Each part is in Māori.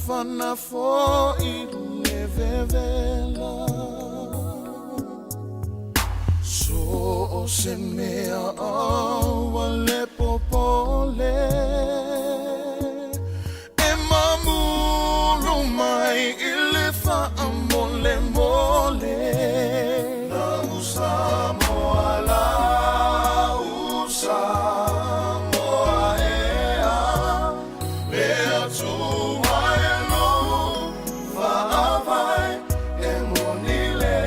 fana fo ilevevela so o se mea awa le popole e mamulu mai I le whaamole mole na usa moa la usa moa ea lea tu mai no whaavai e monile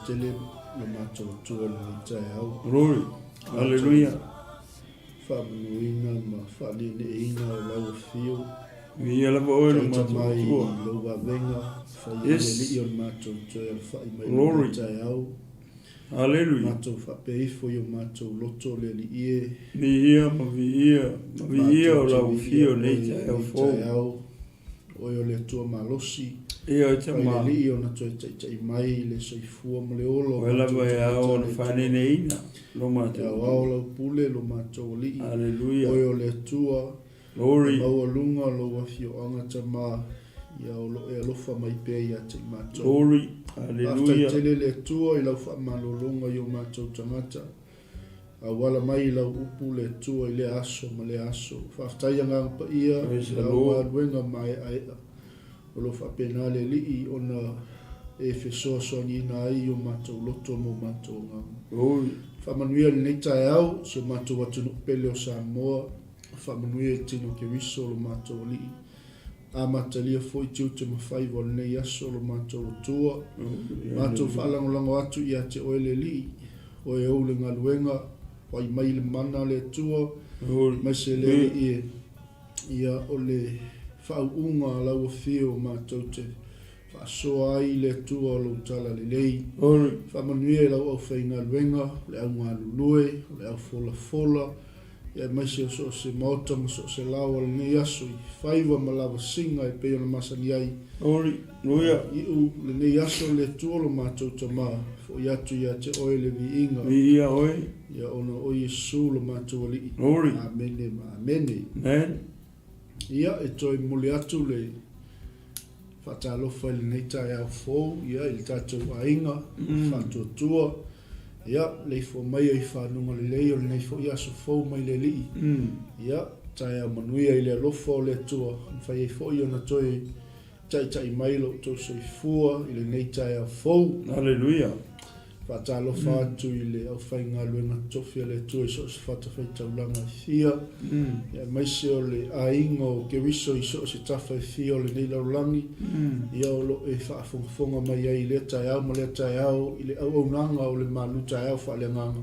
Tele no macho tuol ni taeao. Glory. Hallelujah. Fabuina ma fali ne ina lau fio. Via la boa no macho mai tuol. lo va venga fa Yes. li on macho tuol fa mai Glory. taeao. Hallelujah. Macho fa pe fo yo macho loto le li e. Via o la fio le taeao fo. Oyo le tua malosi. Ia te ma. Li ona toi mai le soifua mo le olo. Wela mai ao na fane ne ina. Lo macho. Ya wao pule lo macho li. Hallelujah. Oyo le tua. Glory. Lo lunga lo wafio anga tama. Ya lo e lofa mai pe ya te macho. Glory. Hallelujah. After tele le tua I lo fa malolonga yo macho tangata. Awala mai la upu le tua I le aso ma le aso. After yanga pa ia. Awa wenga mai ai. Lo fa penale li ona e feso so ni na I yo macho loto mo macho nga. Glory. Fa manuia le taeao so macho watu no pele o Samoa. Fa manuia tino ke wiso lo macho li. Amatalia foi tiu te mawhai wa nei aso lo macho lo tua. Macho whaalangolango atu I a te oele li. O e oule ngā luenga. Wai mai le mana le tua. Mai se le ia o le whauunga lau fio macho te whaasoa ai le tua o lo tala le lei. Whamanuia lau au whai ngā luenga. Le au ngā lulue. Le au fola fola. Ia mai se so se maota ma so se lawa le nei aso I whaiwa ma lawa singa e peo na masani ai. Hallelujah. Iu le nei aso le tuolo mātou tama fo I atu I a te oe le vi inga. Ia oe. Ia ona o Yesu lo mātou ali. Glory. Amene ma amene. Amen. Ia e toi mule atu le whatalofa le nei taeao fōu. Ia I le tātou a inga. Whatua tua. Ia, lei fo mai ai whanunga le lei o le nei fo ia so fōu mai le li. Ia, taeao manuia I le alofa o le tua. Mwhai e fo I ona toi tai mai lo to so I fua I le nei taeao fōu. Hallelujah. Whatalofa atu I le au whai ngā luenga tofia le tua I so se whatawhai taulanga I fia. Ia, mai se o le a inga o ke wiso I so se tawhai fia o le nei laulangi. Ia o lo e whaafonga mai ai le taeao ma le taeao I le au nanga o le Malū taeao faaleagaga.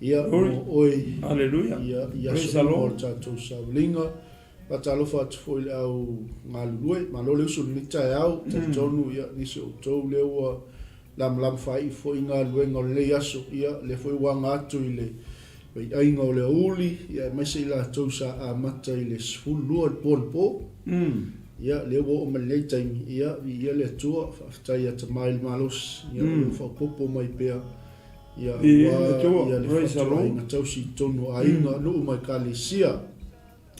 Ia o oi. Hallelujah. Ia so o tātou saulinga. Whatalofa atu fo I le au ngā lulue. Malole usu ni taeao. Tatonu ia nisi o tau le ua lam whai fo I ngā luenga o le aso. Ia le fo I wanga atu I le wei ainga o le uli. Ia mai se I la tau sa a mata I le sfulua po. Ia le wo o malei taimi. Ia le tua. Whaftai a tamai le malos. Ia o whaupopo mai pea. Ia le whatua inga tausi tonu a inga nuu mai kalesia.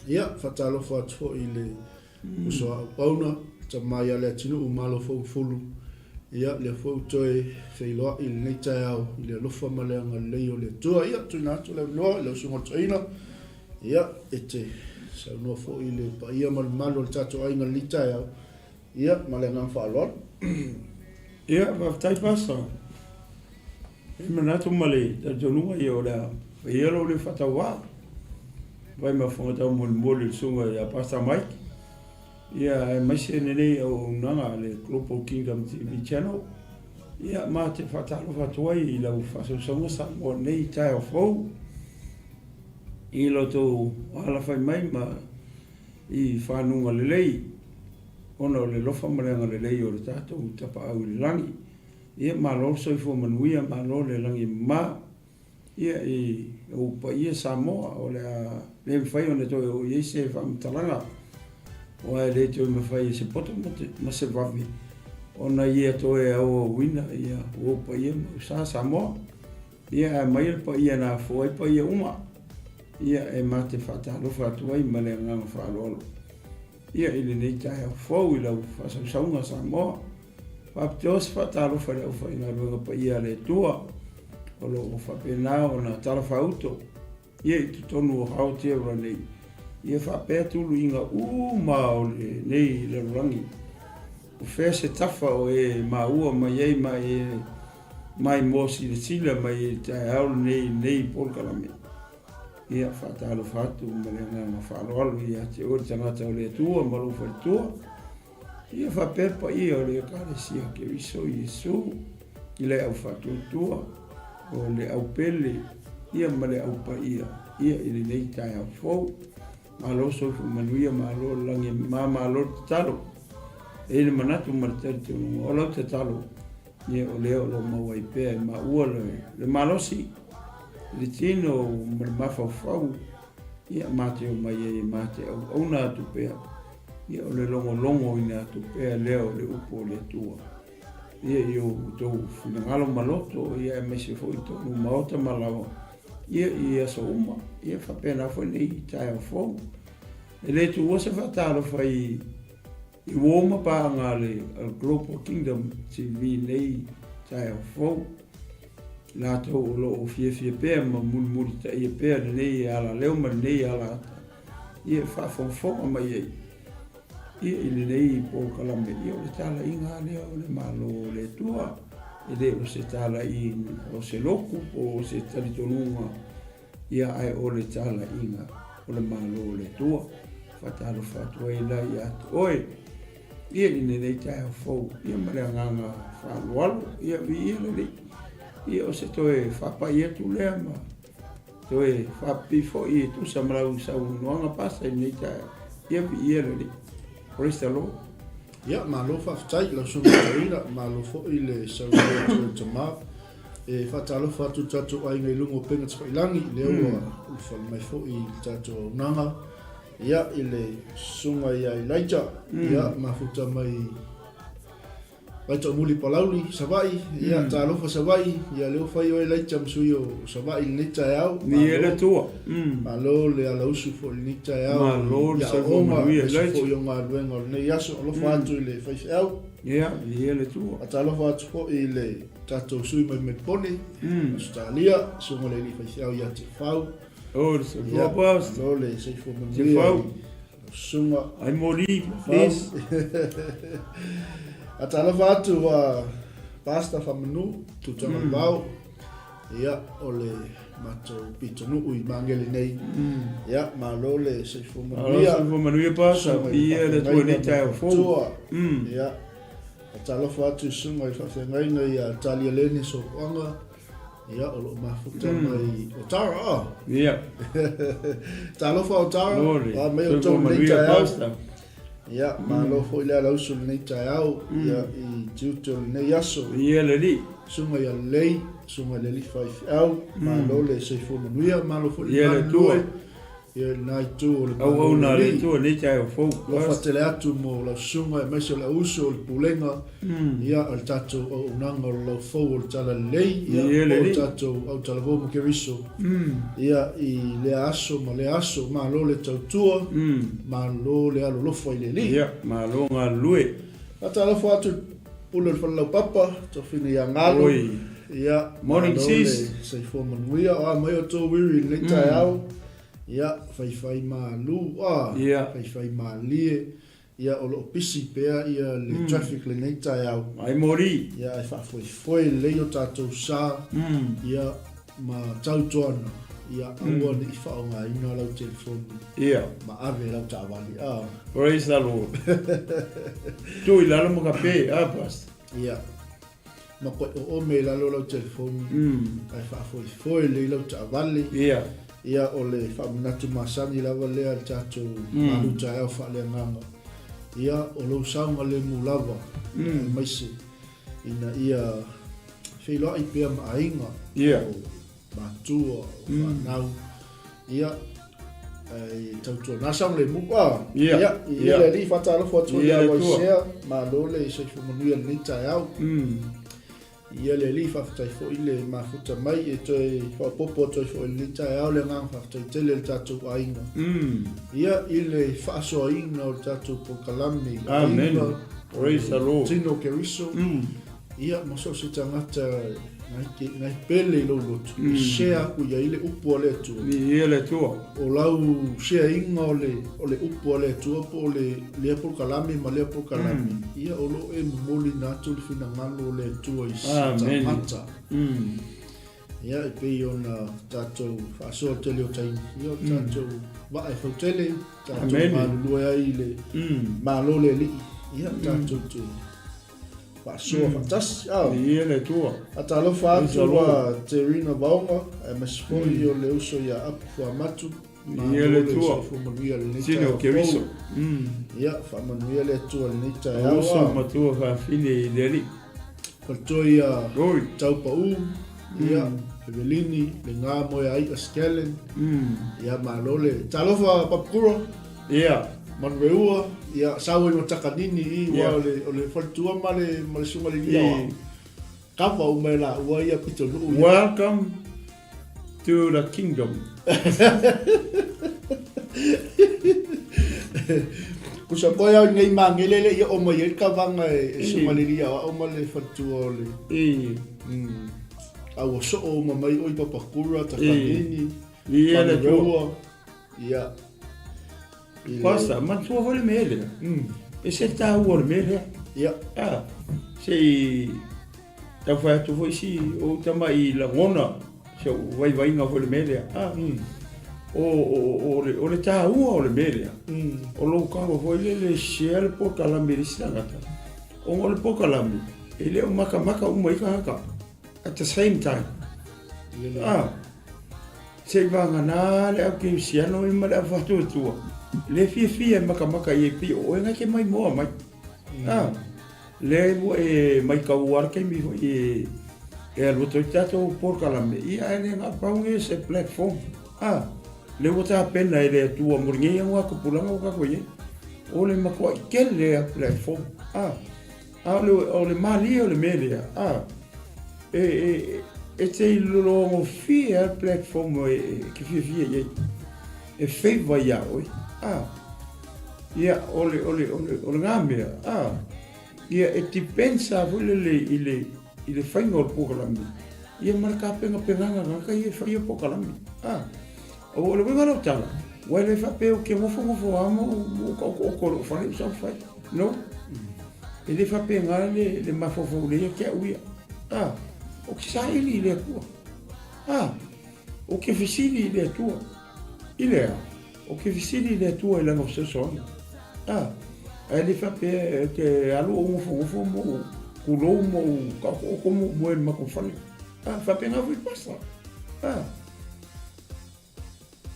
Ia whatalofa atu fo I le usoa au pauna. Tamai a Leatinuu Malofou Mafulu. Ia le fautoe whailoa I le nei taeao I le alofa maleanga lei o le tua. Ia tuina atu le noa le usunga toina. Ia e te saunua fo I le pa ia malu le tato ainga li taeao. Ia maleanga whaaloa. Ia whaftai pasa. E manatu male tatonunga I o lea. Ia lo le whatawa. Vai ma whangatau mole sunga I a Pastor Mike. Ia mai se nene o nanga le Global Kingdom TV channel. Ia ma te whatalofa tuai I lau whasosonga sa mo nei 𝚘𝚑𝚎𝚑. I loto ala whai mai ma I whanunga lelei. Ona o le lofa mareanga lelei o le tātou tapa au I langi. Ia ma lo soifo manuia ma lo le langi ma. Ia I upa ia Samoa o le mwhai o ne toi o I se whamtalanga. O ai le toi mwhai se poto ma se wawi. Ona ia toe au wina ia upa ia ma Samoa. Ia mai pa ia na foi pa ia uma. Ia ma te whatalofa tuai ma le nganga whalolo. Ia ili nei 𝚘𝚑𝚎 I lau whasaunga Samoa. Whapteos whatalofa le ufa ina runga pa ia le tua. O lo whapena o na talawhauto. Ia I tutonu o hautia ura nei. Ia whapea tulu inga ma o le nei le rangi. O whea se tafa o maua mai ei mai mosi le sila mai 𝚘𝚑𝚎 nei polkalame. Ia whatalofa atu ma le nganga whaloalo ia te ori tangata o le tua Malofou le tua. Ia whapepa ia o le kalesia ke wiso Iesu I le au whatutua o le au pele ia ma le au pa ia I le nei 𝚘𝚑𝚎. Malo sofu manuia malo langi malo talo. E le manatu martari o lau te talo. Ia o leo lo mawai pea ma ua le malosi. Leatinuu ma le Mafulu. Ia mate o mai e mate au na atu pea. Ia o le longo ina atu pea leo le upo le tua. Ia I o tau finangalo maloto ia e mese foi tonu maota malawa. Ia so uma. Ia whapena foi nei 𝚘𝚑𝚎. E le tu wasa whatalofa I woma pa ngā le Global Kingdom TV nei 𝚘𝚑𝚎. Lātou o lo o fie pēr ma muri ta ia pēr nei ala leo ma nei ala ata. Ia whawhonga mai ei. Ia ili nei pōkalame ia o le tala inga lea o le malo le tua. E le o se tala o se loku o se taritonunga. Ia ai o le tala inga o le malo le tua. Whatalo whatua I lai atu. Oe, ia ili nei 𝚘𝚑𝚎. Ia mare nganga whalualu. Ia vi le li. Ia o se toe whapai atu lea ma. Toe whapifo I tusa Malū sau noanga pasa I nei 𝚘𝚑𝚎. Ia vi le li. Praise the Lord. Ia malo whaftai lau sunga taina malo fo I le 𝚟𝚒𝚎𝚘. E whatalofa atu tatu ai ngai lungo penga tawhailangi leo ua mai fo I tatu nanga. Ia I le sunga ia I laita. Ia mafuta mai Waito muli palauli savai ia talofa savai ia leo fai o laita msui o savai ni 𝚘𝚑𝚎 ni ele tua malo le ala usu fo ni 𝚘𝚑𝚎 malo le salvo manuia laita fo yo nga luenga ne yaso lo fa atu le fai au ia ni ele tua atalofa atu fo I le tato sui mai metpone Australia so mo le li fai au ia te fau o se vopas lo le se fo te fau sunga ai mori please atalofa atu wa pasta famanu tu tama bau ia ole mato pitonu I mangeli nei ia malo le se manuia pasa ia le tua nei 𝚘𝚑𝚎 ia atalofa atu sunga I whawhengainga ia talia lene so anga ia o lo mafuta mai o tara ia talofa o tara mai o tō nei 𝚘𝚑𝚎 ia malo fo ile ala usul nei 𝚘𝚎 ia I tuto nei aso ia le li sunga ia lei sunga le li fai au malo le se fo manuia malo fo ia le tua ia nai tu au na le tua nei 𝚘𝚑𝚎 lo fatele atu mo la sunga me se la uso le pulenga ia al tato o unanga lo fo o tala lei ia o tato au tala vo mo ke riso ia I le aso malo le tautua malo le alo lo fo ile li ia malo nga lue atala fo atu pulo fa la papa to fini ya ngalo ia morning sis se fo manuia a mai o to wiri le 𝚘𝚎 ia fai Malū ia fai malie ia o lo pisi pea ia le traffic le nei 𝚘𝚎 ai mori ia ai foi le o tatou sa ia ma tautoana ia aua ni whaonga ina lau telefoni ia ma ave lau tāwali praise the Lord tu I lala mo ka pe pas ia ma koe o me lalo lau telefoni ai whaafoi le lau ta avale ia o le whaamanatu masani lava lea le tātou Malū taeao faaleagaga ia o lou sauga le mulava maise ina ia whailoa'i pea maainga o matua o whanau ia tautua nasang le mupa ia le li whatalofo atu ia waisea Malū le soifumanuia le taeao ia le li whaftai fo i le mafuta mai e toi whapopo toi fo i le taeao le ngang whaftai tele le tātou ainga ia i le whaasoaina o le tātou pokalami Amen. Praise the Lord. Tino keriso ia maso se tangata ngai pele lo lotu share ku ia ile upo le tu ia le tua o lau share inga o le upo le tu po le po kalami ma le po kalami ia o lo e moli na tu fina ngalo le tu i tangata ia e pe ona tato faso tele o tai ia tato va e fotele tato Malū ai le Malū le li ia tato tu Pasua fantas ia le tua atalofa atu wa terina vaonga e masfoi o le uso ia apu fuamatu ia le tua fumanuia le nita Tino keriso ia fumanuia le tua le nita e Ausa awa matua whaafine le li kaltoi ia taupau ia Evelini le ngā moe aika skelen ia Malū le talofa papukura ia Manreua ia sawe no takanini I wa o le faltua ma le sunga le ia kapa o me la ua ia pito nu welcome to the kingdom kusa koia ngai mangelele ia o mai ka vanga e sunga le ia o ma le faltua o le au so o ma mai o I papakura takanini ia le tua ia Pasta, man tua vole mele. E se ta uor mele. Ia. Se ta fa tu foi si o tama I la ngona. Se vai nga vole mele. O le ta o le mele. O lo ka foi le shell po kala merisa ngata. O le po kala mi. Ele o maka o mai ka. At the same time. Se vanga na le ke siano I mala fa tu tua. Le fia maka I pi o nga ke mai moa mai le mo e mai ka uar ke mi e lo tato por kalame ia ele nga paunge se platform le wota pena ele tua murngia wa ko pulanga ka ko ye o le mako ke le platform o le mali o le media e te lo fia platform ke fia ye e favor ya oi ia ole ngamia ia e tipensa vole ile faingo pokalami ia marka penga ngaka ia faio pokalami o le venga no tala wa le fa pe o ke mo amo o ko fa le so fa no ele fa pe ngale le mafofo le ke uia o que sai le ku o que fisili le tua ile o que visili le tua la no se son ele fa pe que alo o mo kulo mo ka como mo ma ko fale fa pe na vi passa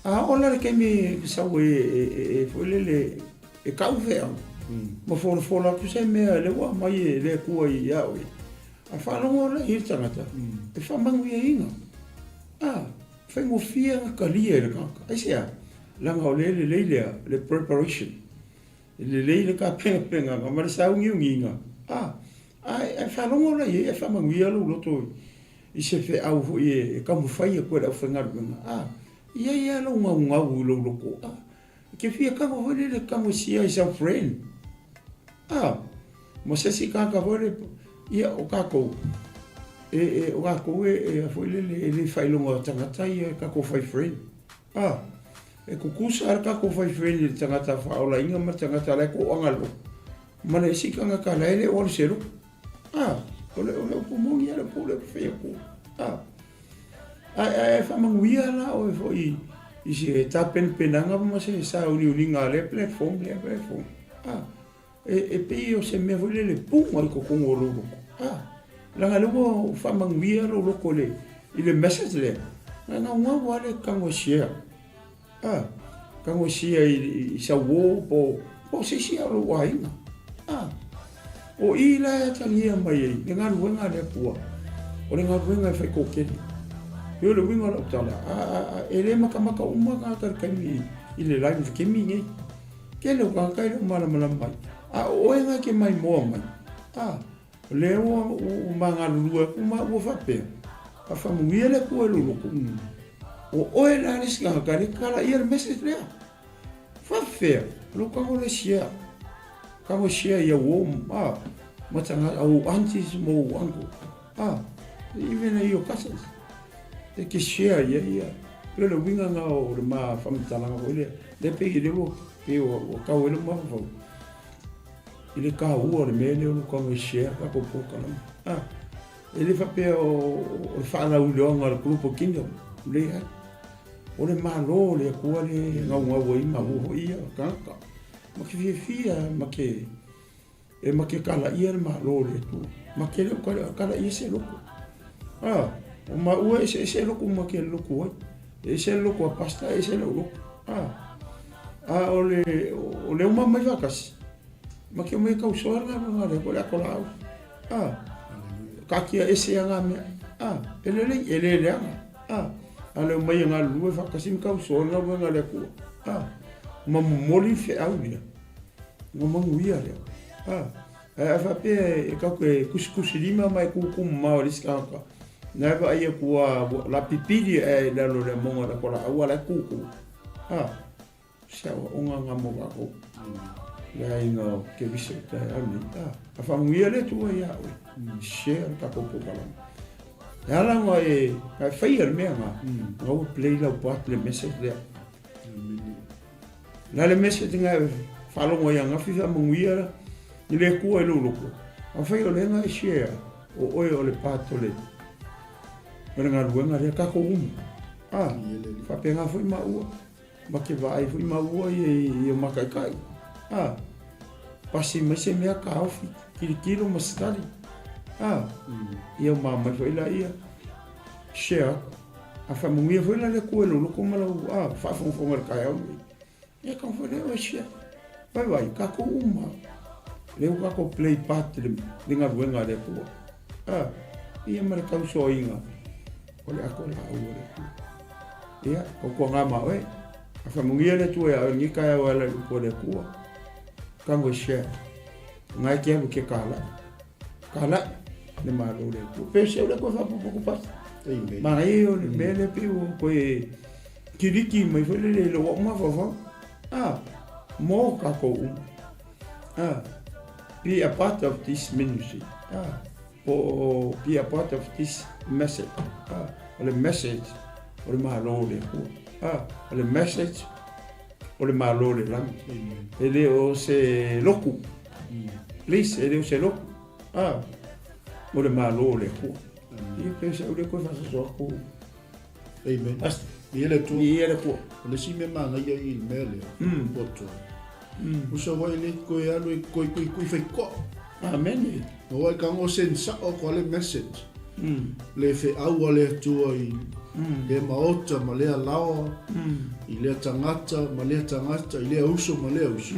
ona ke mi sa we foi le e cauve mo fo la ku se me le wa mai le ku ia o fa no la ir tangata e fa mangu ia inga fa mo fia ka lia le ka ai sia langa o le preparation le ka penga ma le sa unginga ai fa longo la e fa manguia lo to I se fe au e ka mo fai ko da fa ngar ia lo nga lo ko ke fia ka mo le ka mo sia is a friend mo se si ka vole ia o ka ko o ka ko foi le fai longo tangata ia ka ko fai friend e kukusa arka ko fai friend tangata fa ola inga ma tangata le ko angalo mana si kanga ka le o sero ole po mo ia le po le fe ko fa manguia la o foi I se ta penanga ma se sa uni ngale platform e pe o se me vole le pu mai ko ngoro Langa lugo whamangwia loko le. I le message le. Nga wale kango share. Kango share i sa wo po sisi alo wainga. O i la talia mai e. Nga luenga le pua. O le nga luenga e whai kokeni. Yo le winga la tala. E le makamaka umaka karkami i le lai mwhikemi ngai. Ke leo kakai leo malamala mai. Oenga ke mai moa mai. Leo o manga lulua kuma ua whapea. A whamungia le kua luloko. O oe la riska hakare kala ia le message lea. Whapea. Lo kango le share. Kango share ia wo. Matanga au aunties mo wango. Even your cousins. They can share ia. Leo le winga nga o le maa whamitalanga ko ilea. Le pegi lewo. Pe o kau ele mawhau. Ele ka ua le mele o kongo share ka ko kana. Ele whapea o whanau leonga le grupo kingdom. Le hai. O le malo le kua le ngau i mahu ia kanaka. Ma ke fia ma ke kala ia le malo le tu. Ma ke le kala ia se loko. O ma ua e se loko ma ke loko ai. E se loko a pasta e se loko. O le uma mai vakasi. Ma ke mai kau soa nga le kole ako lau. Kakia ese anga mea. Ele anga. Ale mai nga lue vakasi mi kau soa nga le kua. Ma moli fe au lia. Nga manguia lea. A whape e kau ke kusikusilima mai kukum mao riskaka. Nga eva aia kua la pipiri e lalo le monga la kola aua la kuku. Sawa onga nga mo kako. La inga ke viso ta ami. A whamungia le tua ia oi. Share ka popo kalam. Ala nga e whaia mea nga. Nga ua play lau pat le message lea. La le message nga whalongo ia nga whiwha mungia i le kua e luloko. A whaia le nga e share. O oe o le pato le. Mera ngā ruenga rea kako umu. Whape ngā whui maua. Ma ke vai whui maua i o makaikai. Pasi mai se mea ka awhi. Kirikiro ma stari. Ia o mamai whui la ia. Share. A whamungia whui la le kua luloko malau. Whawhongwhonga le kai au. Ia ka whui leo e share. Vai, kako umu. Leo kako play part le ngā ruenga rea kua. Ia mara kau soa inga. Ole ako la ua le kua. Ia, kua ngā mao e. A whamungia le tua e au nika e wala lupo le kua. Kango share. Ngai ke alu ke kāla. Kāla. Le malo le kua. Pese ule kua whapupuku pasi. Mana e o le mele pe o koe kiriki mai whele le lo wama whawha. Mo kako Be a part of this ministry. Or be a part of this message. Or the message. Or the malo le kua. Le message o le malo le lami. Ele o se loku. Please, ele o se loku. O le malo le kua. Ia pesa o le koe whasa soa kua. Amen. Asta. I ele tu. I ele kua. O le si me manga ia i le mele. Poto. Usa wai le koe alu e koe whaikoa. Amen. O wai kango sensa o kwa le message. Le fe aua le tua i le maota ma lea lawa, i lea tangata ma lea tangata, i lea uso ma lea uso.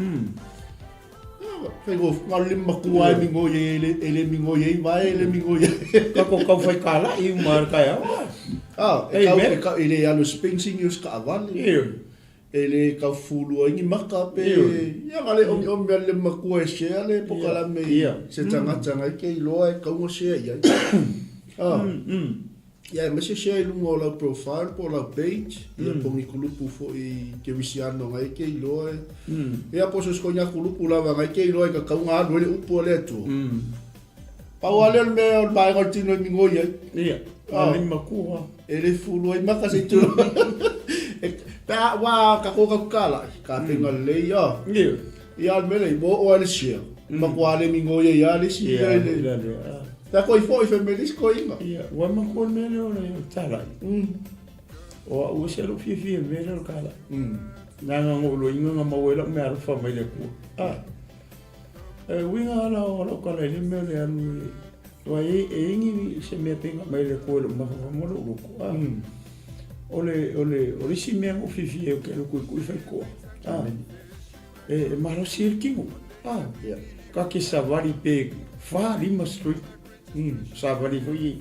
Whaiko ngā lima kua e mingo ye, ele mingo ye, vai ele mingo ye. Kako kau whai kāla i umar kai au. Ele alu spensing yus ka avani. Ele kau fulua ingi maka pe. Ia ngale o mea lima kua e shea le pokala me se tangata ngai ke i loa e kaunga shea iai. Ia me se share lungo o lau profile po lau page. Ia pongi kulupu fo i ke visiano ngai ke i loa e. Ia po se skonya kulupu lava ngai ke i loa e ka kaunga anu ele upo le atu. Pau ale al mea o mai ngai tino i mingo iai. Ia, ale makua. Ele fulua i maka se tu. Pea wa ka koka kukala. Ka tenga le ia. Ia al mele i mo o ale share. Makua ale mingo iai ale share ele. Ta koi foi femelis ko inga. Ia, wa ma ko mele o le tala. O u se lo fi mele o kala. Na ngo lo inga nga mawela me ar fa mai le ku. Winga ala o kala le mele alu Wa ingi se me penga mai le ko le mafamolo loko. Ole si me ngo fifi e ke ku fai ko. Malo sirkingo. Ka ke savari pe fa lima street. Savari ko yi.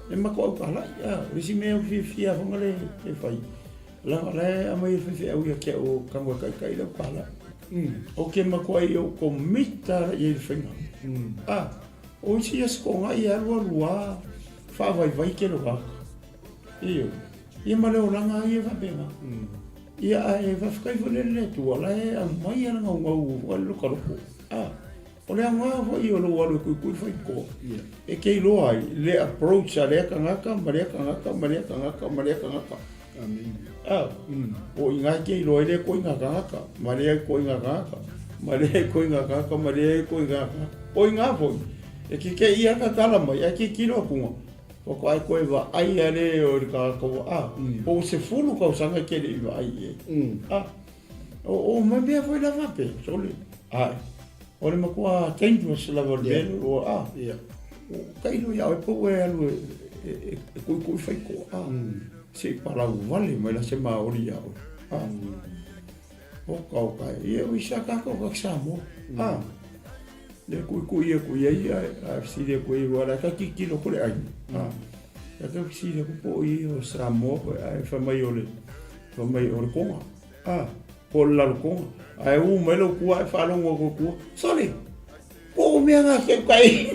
E ma ko pala ole si me fifi a ngale e fai. La amai fifi au ya ke o kangwa kai la pala. O ke ma ko ai o komita e finga. O si es ko ngai alua fa vai ke lo va. Ia ma leo langa ia va benga. Ia e va fikai vole le tu ala e mai ala ngau walo karoko. O le anga vo i o lo walo ku fai ko. E ke lo ai le approach ale kangaka maria kangaka. Amen. O inga ke lo ile ko inga kangaka. Maria ko inga kangaka. O inga vo. E ke ia ka kala mai e ke kilo kunga. O ko ai ko va ai ale o ka ko o se fulu ko sanga ke le va ai o ma be foi la vape soli o le ma ko dangerous la volven o kai lo ya po e alu e ko fai ko se para o vale ma la se ma ori ya o ka e o isa ka ko ka samo le kuia a si le kuia la ka kilo ko le ai ya ka si le ko i o samo ai fa mai o ko ko la ko ai u me lo ku ai fa lo ko sorry ko me nga ke kai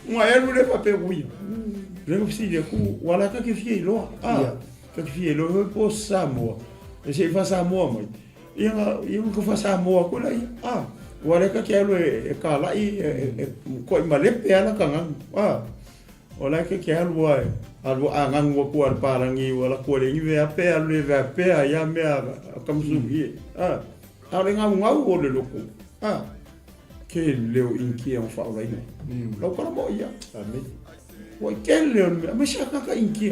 mo ai lu le pa pe wi le si le ku wala ka ke fi lo ka fi lo ko samo e se fa samo mai ia ko fa samo ko lai wale ka ke alo e ka lai ko i malepe ala ka ngang wala ke alo angang wo ko al parangi wala ko le ngi ve ape ya me ka msubi ale nga ngau o le loko ke leo inki on fa lai lo ko mo ia amen wa ke leo me shaka ka inki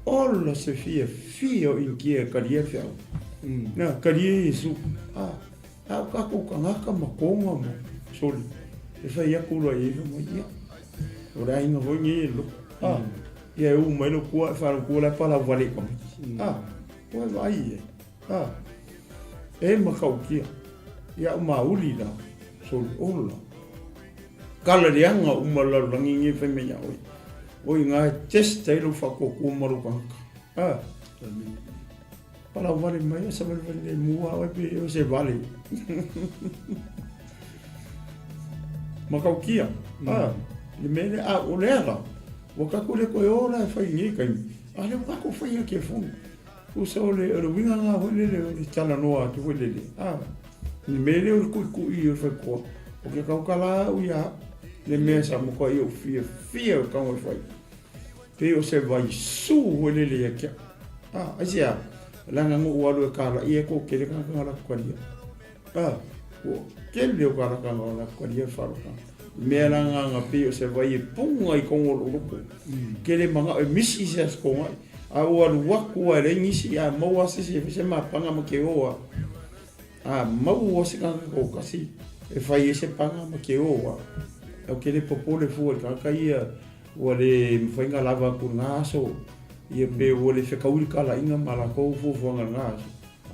all se fio inki ka dia fa na kari isu ka ko ka makonga mo soli e fa ia ku lo e mo ia ora inga ho ni lo ia u mai lo ku fa ku la pa la vale ko wa vai e ma ka kia ia ma uli la sol ola kala rianga u ma la langi ni fa me ia o inga test te lo fa ko ku mo ro ka para vale mai essa vale mua vai pe o se vale makaukia le mele o lera o ka ko le ko ora fa ni kai ale ka ko fa ke fun o se o le winga nga o le tala noa tu le le mele o ku i o fa ko o ke ka kala o ya le mesa mo ko io fia ka o fa pe o se vai su o le ke asia langa ngo walu kala ie ko kele ka ngala kwalia o kele o kala ka ngala kwalia faruka me langa nga pe o se vai punga i kongo lo kele manga e misi se ko ngai a o alu waku a rengisi a maua se ma panga ma ke oa mau se ka ko kasi e fai ese panga ma ke oa o kele popole fu ka ia o le mfainga lava ku ngaso ia pe o le fekauli kala inga mala ko fu nga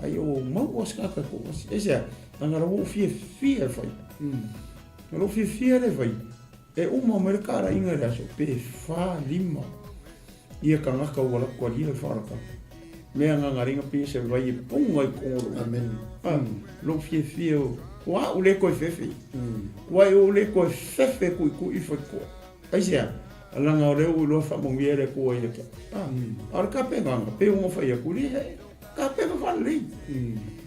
ai o mau ska ka ko ese anga ro fie fai ro fie le vai e uma mercara inga raso pe fa lima ia ka ngaka wala ko lia faraka me anga ngaringa pe se vai punga i ko amen lo fie wa o le ko fefe wa o le ko fefe ku i fa ko ai sia alanga o leo lo fa mo viere ko ia ke ar ka pe nga pe mo fa ia ku li ka pe fa li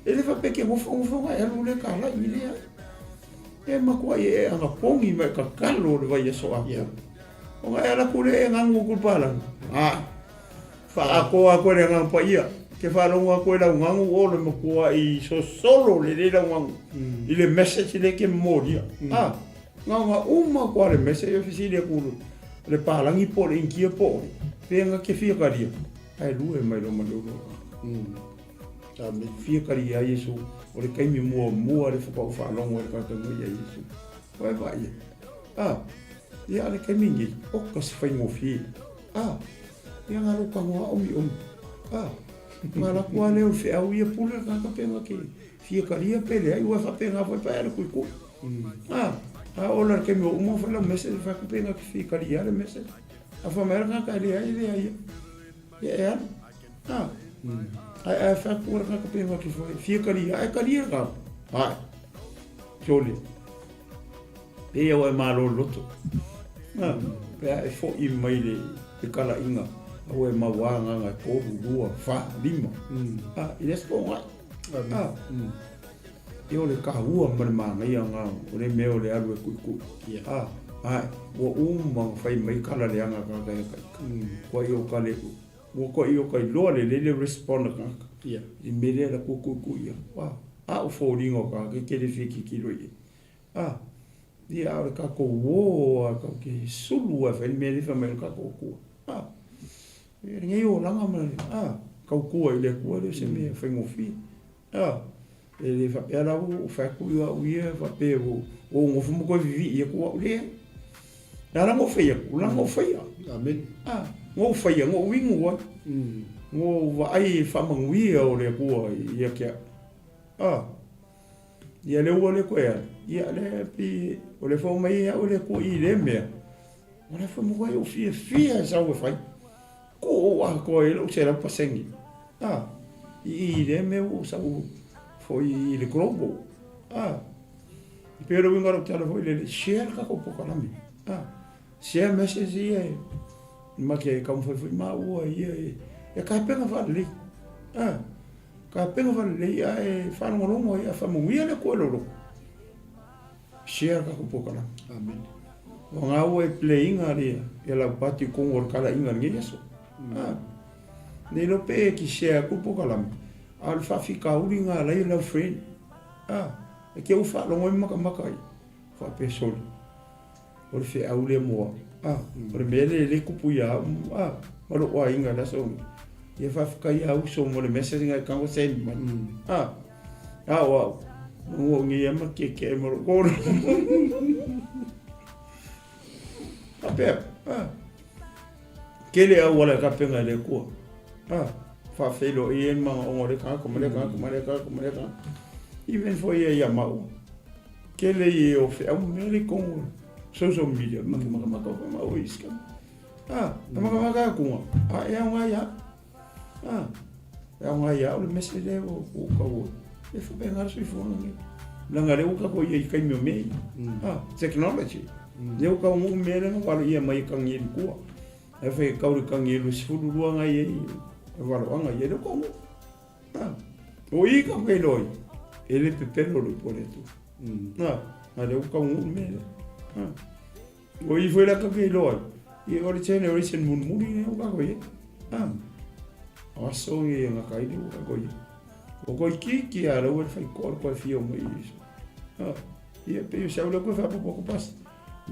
ele fa pe ke mo fa ai lo le ka la ile e ma ko ia anga pongi me ka kalo le vai so a o nga era ku le nga ngu ku pala fa ko le nga pa ia ke fa lo nga ko la nga ngu o le mo ko i so solo le la nga ile message le ke moria nga uma ko le message officiel ku le palangi po le inkia po penga ke fia karia ai lu e mai lo malo me fia karia Yesu o le kai mi mua le fa longo e ka no ya Yesu vai ia le kai mingi o ka se fai ngofi ia ngalo ka ngoa omi mala kwa le o fe au ia pula ka penga ke fia karia pele ai wa fa penga foi pa ku ku ola ke mo mo fa la mese fa ku penga ke fia karia le mese a fa mer ka le ai ia ai fa ku ka penga ke foi fia karia ai karia ka jole e o malo loto pe ai fo I mai le kala inga o e mawanga nga ko lua fa lima I les ko nga e o le kahua ma ia nga o le meo le alu e ku o fai mai kala le anga ka ko i o kale ko i o kai loa le respond ka I mele la ku ia o fo ringo ka ke le fiki ki lo ia o ka ko wo ka ke sulu a fa mele fa mai ka ko ngai o langa mai ka ku ile ku le se me fa ngofi ele fa era o fa ku ia fa pe o ngofu mo ko vivi ia ku le la mo fa ia ku la mo fa ia amen ngo fa ia ngo wingu wa ngo va ai fa mangui o le ku ia ke ia le o le ko ia le pi o le fo mai o le ku I le me o le fo mo ko o fia sa o fa ko ko ele o será pasengi I le me o sa o foi le globo pero vinga ro tala foi le share ka ko poka mi share message ia ma ke ka foi ma o ia e ka pena va le ka pena va le ia e fa no mo ia fa mo ia le ko lo share ka ko poka amen o nga o e playing ari e la pati ko ngor kala inga ngi yeso ne lo pe ki share ko poka al fa fica uringa la ila friend e ke u fa lo ngoi maka ai fa pe sol o fe au le mo o mele le kupu ya o lo wa inga da so e fa fica ya u so mo le message nga ka o send man wa o ngi ya ma ke mo ko pe ke le wala ka penga le ko fa felo I ma o le ka como le ka even foi ia mau que le o fe um mele com social media ma o isca ma com é um ya o message o ka o e foi bem ar sui fone langa le o ka ko ia kai meu mei technology eu ka um mele no palo ia mai ka ngi ko e foi ka o ka ngi lu si fu lu nga ia valo anga ia ko o I ka mai loi ele pepelo lo pone tu ale o ka un me o I foi la ka mai loi I ori generation mun ne o ka ko ia aso ia nga kai ni o ka ko ia o ko ki ara o fai ko fio mo isso ia pe sa lo ko fa pouco pas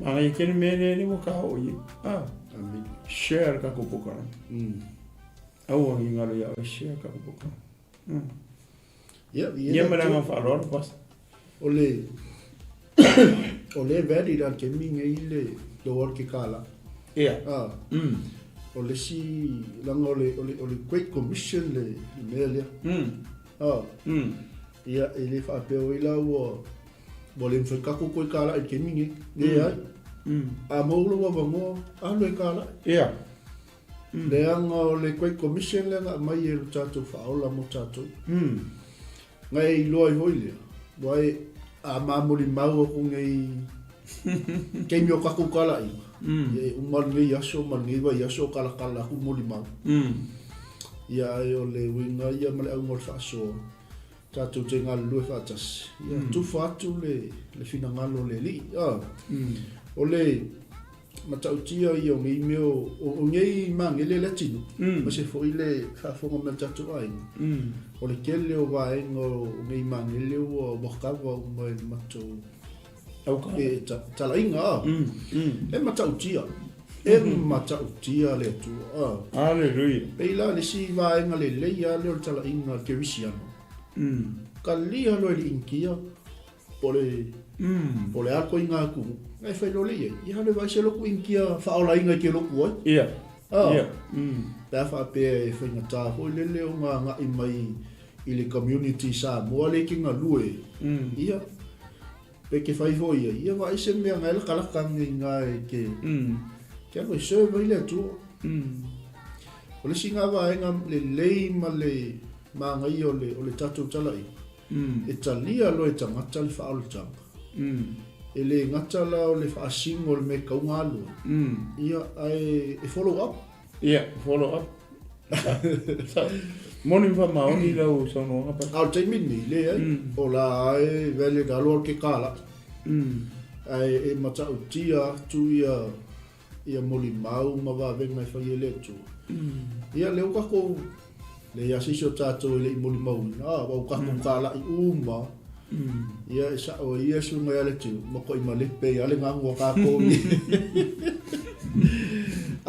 ma ia ken me ne mo ka o ia amen share ka ko pouco au inga lo ya share ka ko pouco ia me fa lo pas ole vedi dan ke minga ile do work kala ole si lang ole great commission le mele ia ele fa pe o ila o bolem fa ka ko kala ke minga ia a mo lo wa mo a lo kala le anga o le great commission le mai e tatu fa ola mo tatu ngai loi hoile wai a mamuri mau ko ngai kenyo ka ku kala I ye umal ngai yaso man ngai wa yaso kala ku muli mau ya yo le winga ya male au mor faso tatu tenga lu fa tas ya tu fatu le finangalo le li ole matautia I o ngai meo o ngai mangele Leatinuu ma se foi le fa fo mo tatu ai o le kele o vai ngo ngai mangele o bokava o mo mato au ka e talainga e matautia le tu hallelujah peila le si vai nga le ya le talainga ke visiano kalia lo le inkia pole ako inga ku ngai fai lo le ia le vai se lo ku inkia fa ola inga ke lo ku ia da fa pe fai ngata ho le o nga i mai i le community sa mo le ki nga lue ia pe ke fai fo ia vai se me nga le kala kang inga ke lo se vai le tu o le singa va nga le ma le ma nga i o le tatu talai e talia lo e tangata le fa o tanga e le ngata la o le fa singo le me kaunga alu ia e follow up follow up morning fa maoni la o sono apa au te mini le o la ai vele da lo ke kala ai e mata o tia tu ia moli mau ma va ven mai fa ile tu ia le ka ko le ya si so tato le moli mau wa ka ko kala i uma ia sa o ia su mai ale tu mo ko i male pe ale nga ngo ka ko ni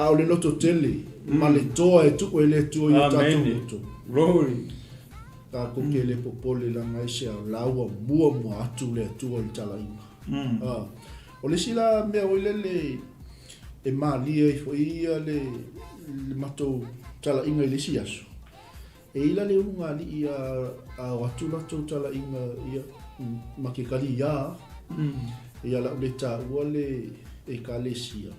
au le loto tele male to e tu ele tu i tato glory ka ko ke le popole la ngai se la wa mua mo atu le tu o tala inga o le sila me o le e mali e fo ia le mato tala inga le siaso e ila le unga li ia a watu la tala inga ia makikali ia ia la le ta wale e kalesia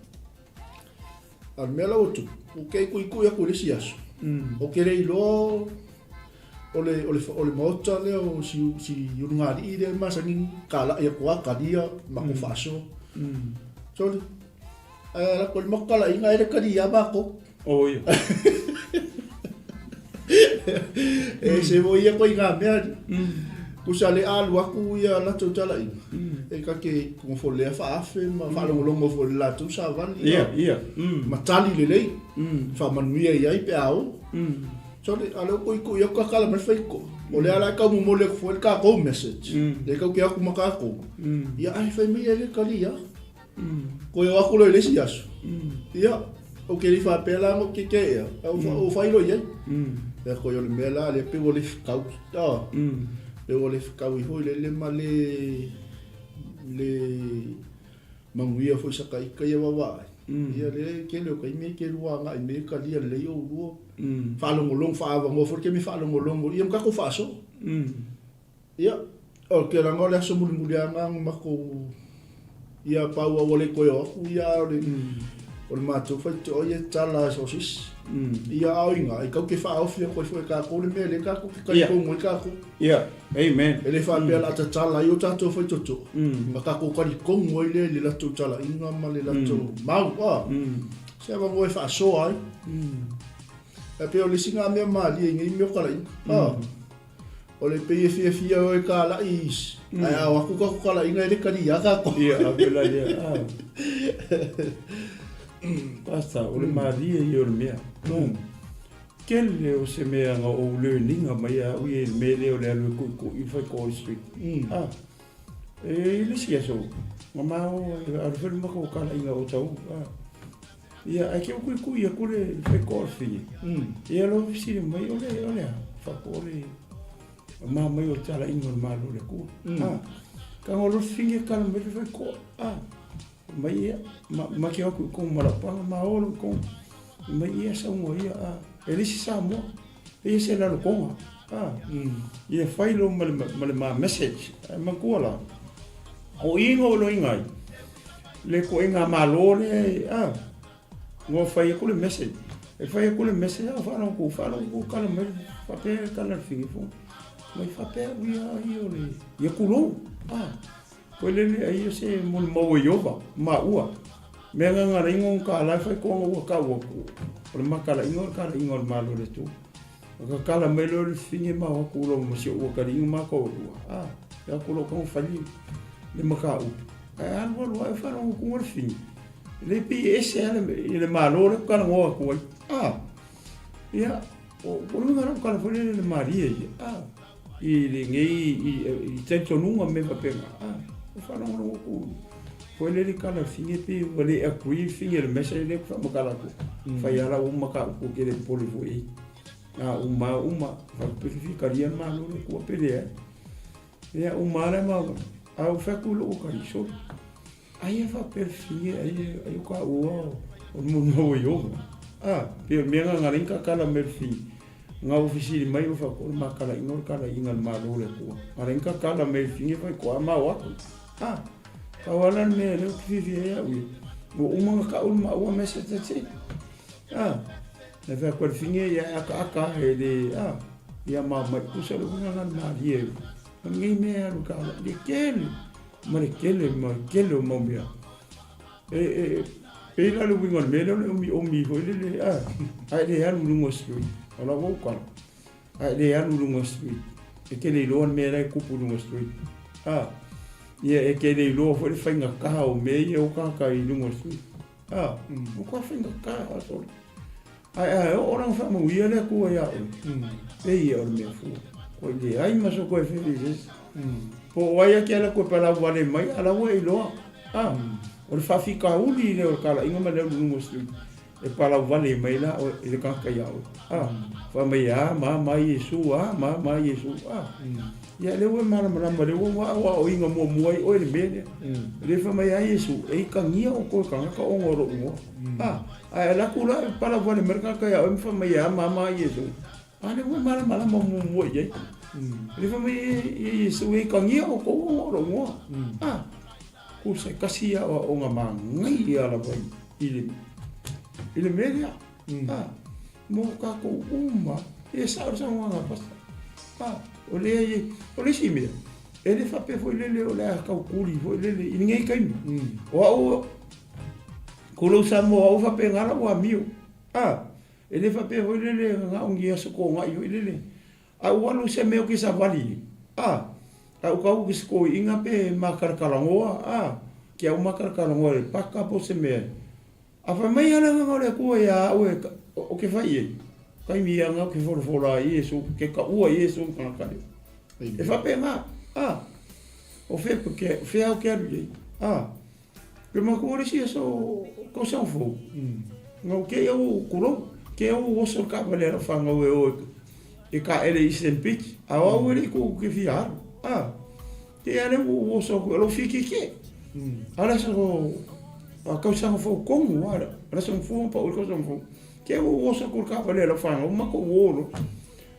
al mela otu o ke ku ya ku le siaso o ke le lo ole mota le o si yunga di de masani kala ya kwa kadia makufaso so la kol makala inga ere kadia bako oh ia se voia ko inga me kusale alu aku ia la tala inga e ka ke ko fo le fa afe ma fa lo fo la tu sa van ia matali le fa manuia ia pe ao so le alo ko ia ka kala me feiko o le ala ka mo le fo ka ko message le ka ke aku maka ko ia ai fa mi ele kalia ko eu aku le siaso ia o ke li fa pela mo ke ia o fa ilo ia e ko yo le mela le pe le kau pe le kau i hoi le male le manguia foi sa kai kai wa ia le ke le kai me ke ruanga i me ka lia le yo wo fa long fa va mo porque me fa long ia ka ko fa so ia o ke la ngola so mulianga ma ko ia pa wa le ko yo ia o le matou fai te oia tala sosis ia au inga i kau ke wha awhia koe fwe ka kore mea le ka koe kai kongo i ka koe amen e le wha pia la ta tala i o tatou fai toto ma ka koe kari kongo i le latou tala inga ma le latou mau se ava ngoe wha soa ai e pia o le singa mea maali e ngai meo kala inga o le pei e fia o e ka la is ai au aku ka kala inga e le kari a ka koe a pela ia Pasta, o le maria i o le mea. Kele o se mea nga o learninga mai a ui e mele o le alu i fai koi street. E le siaso. Nga mao, aru whare maka o kala inga o tau. Ia, ai ke o kui a kore fai koi fini. Ia lo fisire mai o le a. Whako o le. Ma mai o tala inga o malo le kua. Ka ngolo finge kala mai fai koi. Mai ia ma ke aku ko marapanga ma olo ko mai ia sa mo ia elisi sa mo ia se la ko ia failo ma message ma ko la o ingo lo ingai le ko inga malo le ngo fai ko le message e fai ko le message fa no ko kala me fa pe kala fingi fo mai fa pe ia io le ia kulo Pole le ai se mon mo yoba ma ua me nga ringo ka la fa ko ua ka ua por ma kala ingo malo le tu ka kala me lo finge ma ko lo mo se ua ka ringo ma ko ua ya ko lo ko fali le ma ka u ai algo lo fa no ko le finge le ps le malo le ka no ko ya o por nga ro ka fo le maria i le ngai i tento nunga me va pe Whanau no ku. Foi le kala finge pe wale agree finge le message le fa makala ku. Fai ala maka ku ke le poli foi. Uma fa purificaria malo ku pe le. Ya uma le ma Au whaku lo o kai so. Ai e whaperwhinge, ai o ka ua o munu i onga. Pia mianga ngā rinka kala merwhi. Ngā ofisiri mai o whakore makala inga o kala inga Malū le kua. Ngā rinka kala merwhinge whai kua mau aku. Kawalan me leo kiwhiwhi e au. O umanga ka ulu maua me se te te. Na whakore whinge ia aka he de ia mai kusa le unga ngā maari e. Ngai mea alu kala. Le kele. Mare kele o maumia. Pela le wingon mele le omi foi le ai le alu lungo street. Ola wo kala. Ai le alu lungo street. E ke le loan mele e kupu lungo street. Ia e ke le lo foi whainga kaha o me e o kaka i lungo street. O kua whainga kaha sori. Ai orang wha mauia le kua ia o. E ia o mea fu. Ko le ai maso koe whewis. Po waia ke ala koe pala wale mai ala wa i loa. O le whawhika uli le o kala inga ma leo lungo street. E pala wale mai la o le kaka ia o. Wha mai ma Yesu, ma Yesu. Ia leo e marama leo wa o inga mua o ele mene. Le wha mai Yesu, e ka ngia o koe kangaka o ngoro ungo. Ai la kula e pala wale mai kaka ia o e wha mai ma Yesu. Le wa marama mua iei. Le wha mai Yesu, e ka ngia o koe o ngoro ungo. Kursa kasi ia o ngā mangai i ala wai ile media mo kako uma e saur sa ngā pasta o le si mea e le whape foi lele o le a kau kuri foi lele i ngai kaimi o au kolo sa mo au whape ngara o amio e le whape foi lele ngā ungi aso ko ngā i foi lele au walu se meo ki sa wali au kau ki sko inga pe makarakarangoa ki au makarakarangoa le paka po se mea fa mai ana nga le ko ya o ke fai e kai mi anga ke fora Yesu ke ka ua Yesu ka ka e fa pe ma o fe porque fe au ke ali ke ma ko ri si so ko sa fo no ke eu kuro ke eu o so ka valera fa nga o e ka ele isen pitch au ri ko ke fiar ke ale o so lo fiki ke ala so a causa fo como ara so fo pa o causa fo ke o so ko ka vale la fa o ma ko o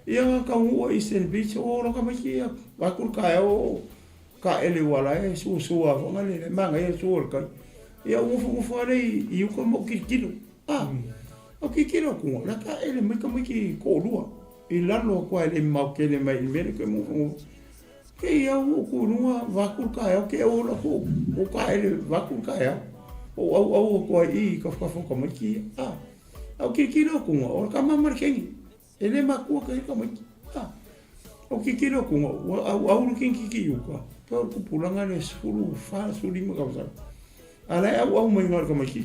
ia ka o isen beach o ro ka ma ki va ko ka ele wala e su a nga le manga e su ka ia o fo ale i ko mo ki kilo o ki kilo ko la ka ele me ka mo ki ko lua i la lo ko ele ma ke le mai me ke mo ke ia o ko lua va ko ka ke o la ko o ka ele va ko ka au ko i ka fo mai ki au ki no ko o ka ma markengi ele ma ko ka mai o ki no ko au ki yu ka to ko pulanga le sulu fa suli ma ka sa ala au mai ngor ka mai ki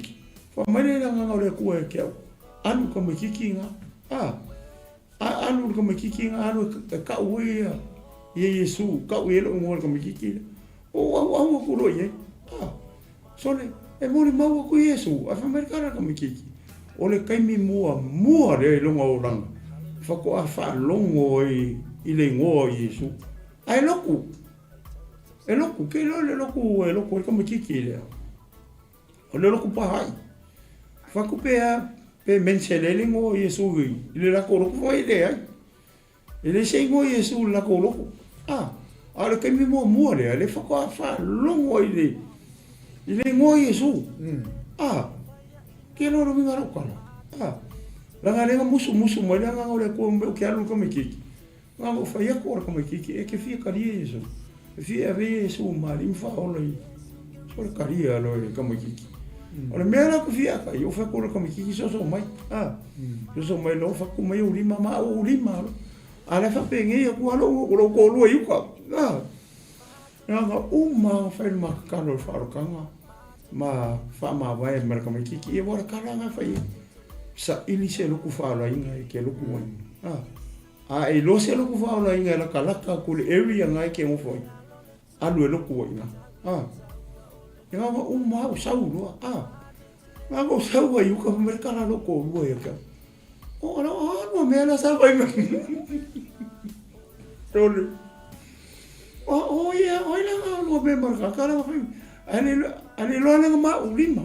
fa mai le nga ngore ko e ke anu ka mai ki nga anu ka mai ki nga anu ka uia Yesu ka uia lo ngor ka mai ki au ko ro ye sole e mori mau ko Yesu a fa merkara ka mikiki o le kaimi mua le longa o ranga fa ko a fa longo i le ngo Yesu ai loku ke le loku ka mikiki le o le loku pa hai fa ko pe mensele le ngo Yesu i le la ko ro foi le ai ele se ngo Yesu la ko ro a le kaimi mua le fa ko a fa longo i le ile ngo Yesu ke no ro vinga ro kala la nga musu mo la nga ole ko ke alu ko mikiki nga mo fa ya ko ko mikiki e ke fi kari Yesu fi ave Yesu mali fa ole so kari alo ko mikiki ole me la ko fi aka yo fa ko mikiki so mai so mai lo fa ko mai uri mama uri malo ala fa penge ko alo ko lo yu ko nga uma fa ma kalo fa ro kanga ma fa ma vai mer ka mikiki e bora kala nga fa sa ili se lo ku fa la inga ke lo ku e lo se lo ku fa la inga la kala ka ku le area nga ke mo foi alu lo ku inga nga ma sa u lo nga go sa u yu ka mer kala lo ko lo ya ka no me la sa vai tole ia, oi la lo me marka kara fa. Ale lo na ma ulima.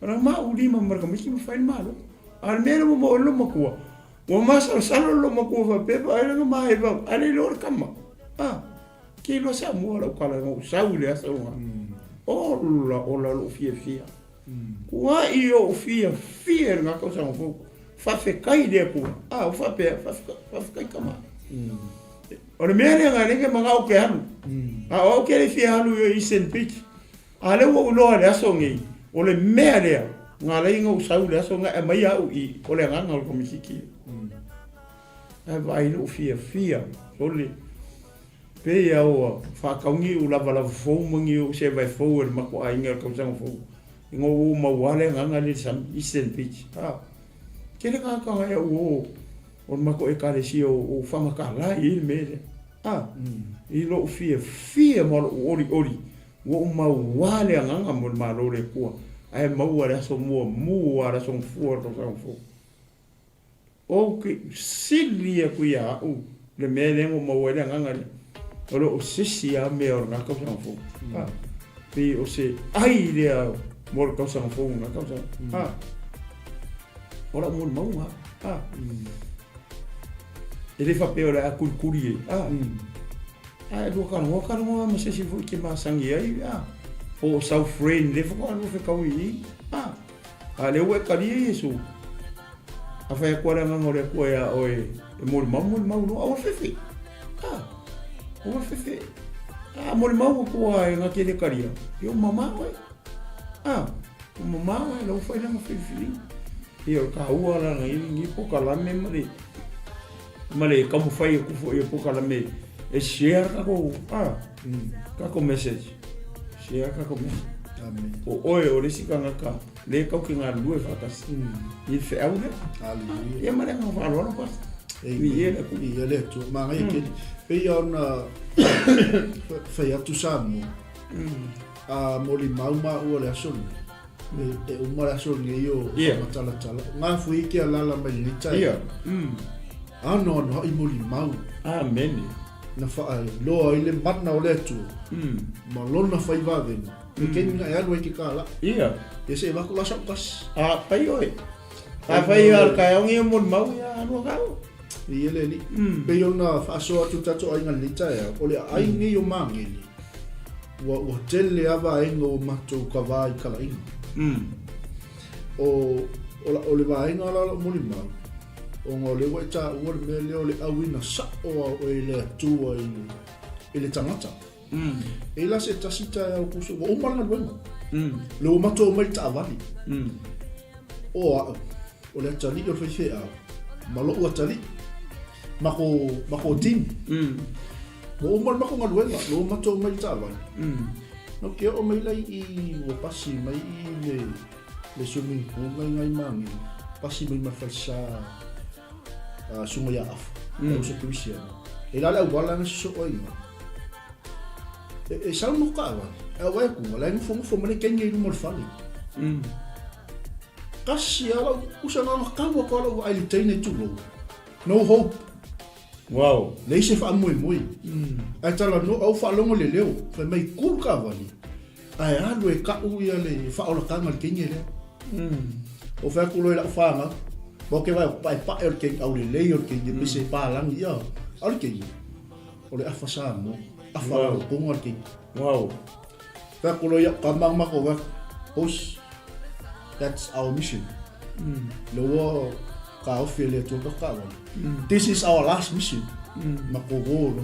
Ora ma ulima marka miki ma fa malo. Al mero mo lo makua. Wa masa salo lo makua fa pe ale na ma eva. Ale lo kama. Ki lo sa mo lo kala mo sa ule asa wa. Ola lo fia. Wa io fia nga ko sa mo. Fa fe kai de ku. Fa kai kama. Ora mele nga le mga o ke anu. O ke le fia anu yo 𝚜𝚘𝚑𝚑𝚗𝗏. Ale wo lo le aso ngi. Ole mele nga le ngo sa ule aso nga e mai au I ole nga nga ko misiki. Vai lo fia. Ole pe ya o fa kaungi u lava fo mangi o se vai fo ma ko ai nga ko sa fo. Ngo ma wale nga le sam 𝚜𝚘𝚑𝚑𝚗𝗏. Kele ka ya o ma ko e ka le si o fa ma ka la I mele. I lo fia mo ori wo ma wale nga mo ma lo le ko ai ma wala so mo wala so fu to sa fu o ke silia ku ya le mele mo wala nga o lo tusia me or na ko sa fu pe o se ai le mo ko sa fu na ko sa ora mo ma ele fa pe ora kulkuri do kan mo ma se si fu ki ma sangi ai o sa friend le fu ko fe ka wi le we ka ri yesu a fa ko ra ngo le ko ya o mo no o fe o fe mo ko ai nga ke le karia yo mama we mama we lo foi na Filipi yo ka ua la ngi po ka la me male ka mo fai ku fo yo po ka la me e share ka ko message share ka ko amen o le sika ka le ka ki nga lu e fa tas I fe au le hallelujah e male nga fa lo no pas e le tu ma ngai ke pe yo na fa ya tu samo mo li mau o le aso e umara so nge yo matala nga fui ke ala mai ni tai no I mo li mau amen na fa lo I le mat na ole tu ma lo na fa iva ven ke ni ya no ki kala e se va ko la pas pai oi pai al ka ngi mo mau ya no ka I le ni pe yo na fa so tu tato ai ngal ni tai ole ai ni yo mangi wa tele ava engo mato ka vai kala in o le vai nga la mo li mau o ngole wa ta o le mele o le awina sa o le tu I le tangata e la se tasita ya ku so o mala ngwa le o mato mai ta vali o le tali o fe a malo o tali mako tin o mal mako ngwa le o mato mai ta vali no ke o mai lai I o pasi mai le sumi o ngai mangi pasi mai mafalsa sunga ya af o se tusia e la wala na so oi e sa no ka wa wa ku la ni fo mane kenye mo fali kasi ala usana no ka wa ko ai tene tu no hope wow le se fa moi ai tala no au fa longo le leo fa mai ku ka wali ai alu e ka u ya le fa o ka mal kenye le o fa ku lo la fa ma bo ke vai pa el ke au le le ke ni se pa lang ya al ke o le afa sa mo afa ko ngor ke wow fa ku lo ya ka mang ma ko ga os that's our mission lo ka o fele to ka wa this is our last mission ma ko go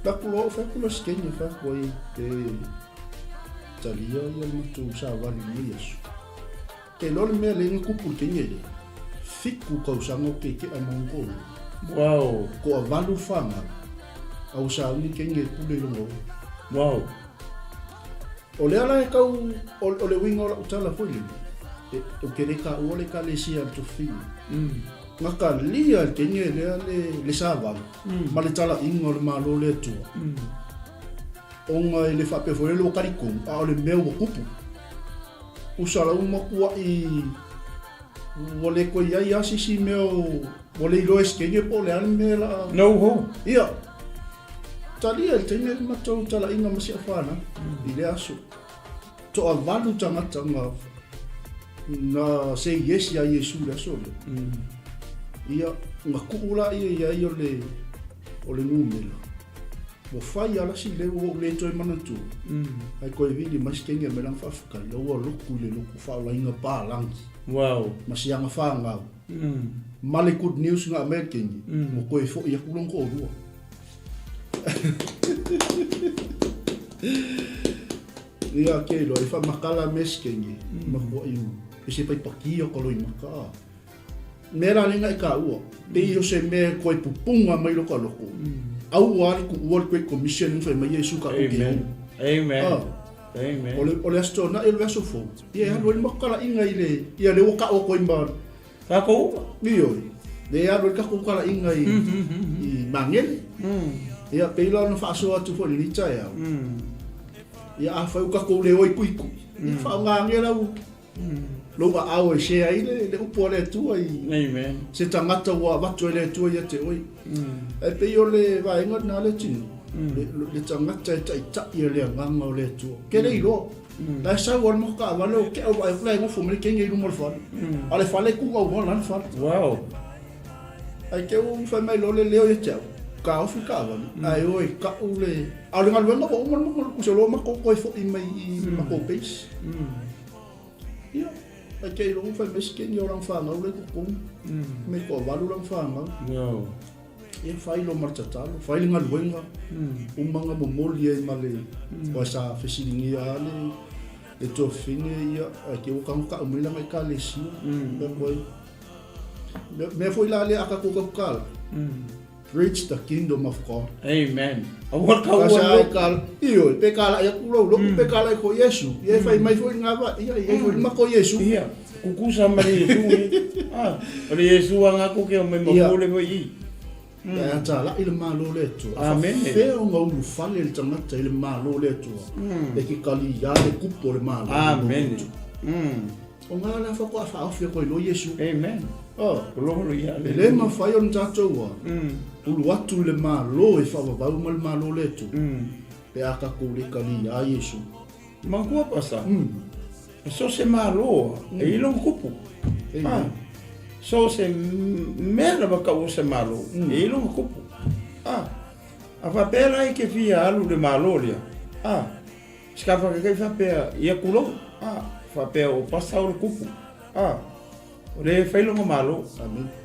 fa ku lo ke ni fa ko te talia ya mo tu sa va ni yesu ke lol me le ni kupu ke ni fiku ko sango ke amongo wow ko valu fama au sa ni ke ni ku le lo wow ole ala ka ole wingo utala foi o ke le ka ole ka le sia to fi ngaka lia ke ni le sava ma le tala ingo le malo le tu onga le fa pe foi lo kariko a ole meu kupu usala uma kua I wole ko ya sisi meu wole lo eskenye po le alme la no ho ia Talia le tene matou tala inga masi afana. I le aso. To a valu tangata nga say yes ya Yesu le aso le. Ia nga kuula ia o le numela. Mo fai ala si le o le toi manatu. Ai koe vidi mas kenga me lang fafka le o loku le loku faula inga pa langi. Wow. Masi anga whanga. Male good news nga American. Mo koe fo ia kulong ko rua. Ia ke lo ifa makala meskengi. Mako iu. Ese pai pakia ko lo maka. Mera lenga ka uo. Pe yo se me koe pupunga mai lo ka loko. Au wali ku wali koe commission fa mai Yesu ka Amen. Amen. Amen. Ole asto na ele aso fo. Ia lo makala inga ile. Ia le waka o koe mba. Ka ko? Iyo. Le ia lo ka ko kala inga i mangel. Ia peila no faso atu fo ni taeao. Ia afa uka ko le oi kuiku. Ia fa ngangela u. Loga au e share ile le upo le tua i. Amen. Se tangata wa watu le tua ia te oi. E pe yo le va inga na le tinu. Le tangata e ta ia le nganga o le tua. Ke le ilo. La sa wal mo ka wa lo ke o ai fly mo fu me ke ngi lu mo fa. Ale fa le ku wa lan fa. Wow. Ai ke o fa mai lo le leo ia te. Ka o fi ka wa. Ai oi ka o le. Ale ngal wenga mo mo ku se lo ma ko ko fo i mai ma ko pes. Ia. Ai kei rongo fai meskengi o rang whanga ule kukung. Me ko walu rang whanga. Wow. Ia whai lo martatalo, whai linga luenga. Umanga momoli e male. Wa sa whesiringi ale. Le tofine ia. Ai ke ukang ka umila mai ka lesi. Me foi la le aka kukakukala. Preach the kingdom of God. Amen. Awal ka Kasi kal iyo pekala ya kulo lo pekala ko Yesu. Ye fai mai foi ngaba ia foi mako Yesu. Iya. Kukusa mari Yesu. Ole Yesu anga ko ke me mole mo i. Ya tala ile malo le tu. Amen. Fe o ngau lu fale le tamata ile malo le tu. E ki kali ya le kupo le malo. Amen. O ngala fa ko fa ofia ko lo Yesu. Amen. Oh, lo ya Le ma fai on tato wa. Ulu watu le malo e fa va mal malo le tu. Pe aka ko le kali ya Yesu. Mangua pasa. So se malo e ilo kupu. So se mera ba ka se malo e ilo kupu. A fa pera e ke fia alu de malo lia. Skafa ke fa pe ia kulo. Fa pe o pasa o kupu. O le whailo ngā malo.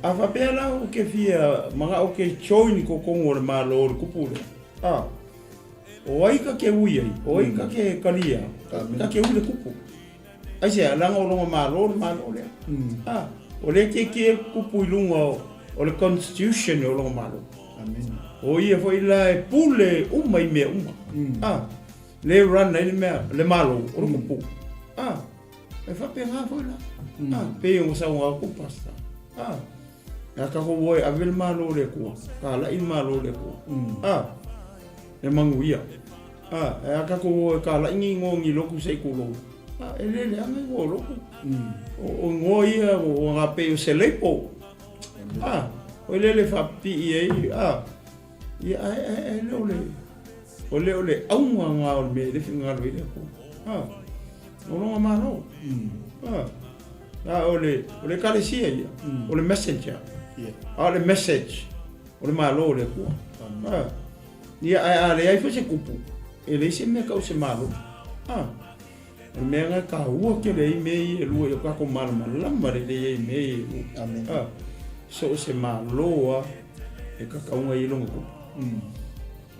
A whapea la o ke fia mga o ke choini ko kongo le malo o le kupure. O aika ke ui ai, o aika ke kalia, ka ke ui le kupu. Ai sea, langa o longa malo lea. O le ke kupu i lunga o le constitution o longa malo. O ia fo ila e pule uma i mea uma. Le rana i mea, le malo o le kupu. E whapea ngā fo ila. Pe o sa wa ko pasta. Ya ka ko boy avel malo le ko. Ka la in malo le ko. E manguia. Ya ka ko ka la ingi ngongi loku sei ko lo. Ele le ame go loku. O ngoia o nga pe o selepo. O le fa pi e ya le ole au nga o me le finga lo ile ko. O no malo. Ole kalesia ia. Ole messenger. Le message. Ole malo le ku. Ia ale ai fose kupu. Ele se me ka o se malo. Me nga ka u ke le me e lu e ka ko mal mal la mare le me. Amen. So se malo e ka ka unga i longo ku.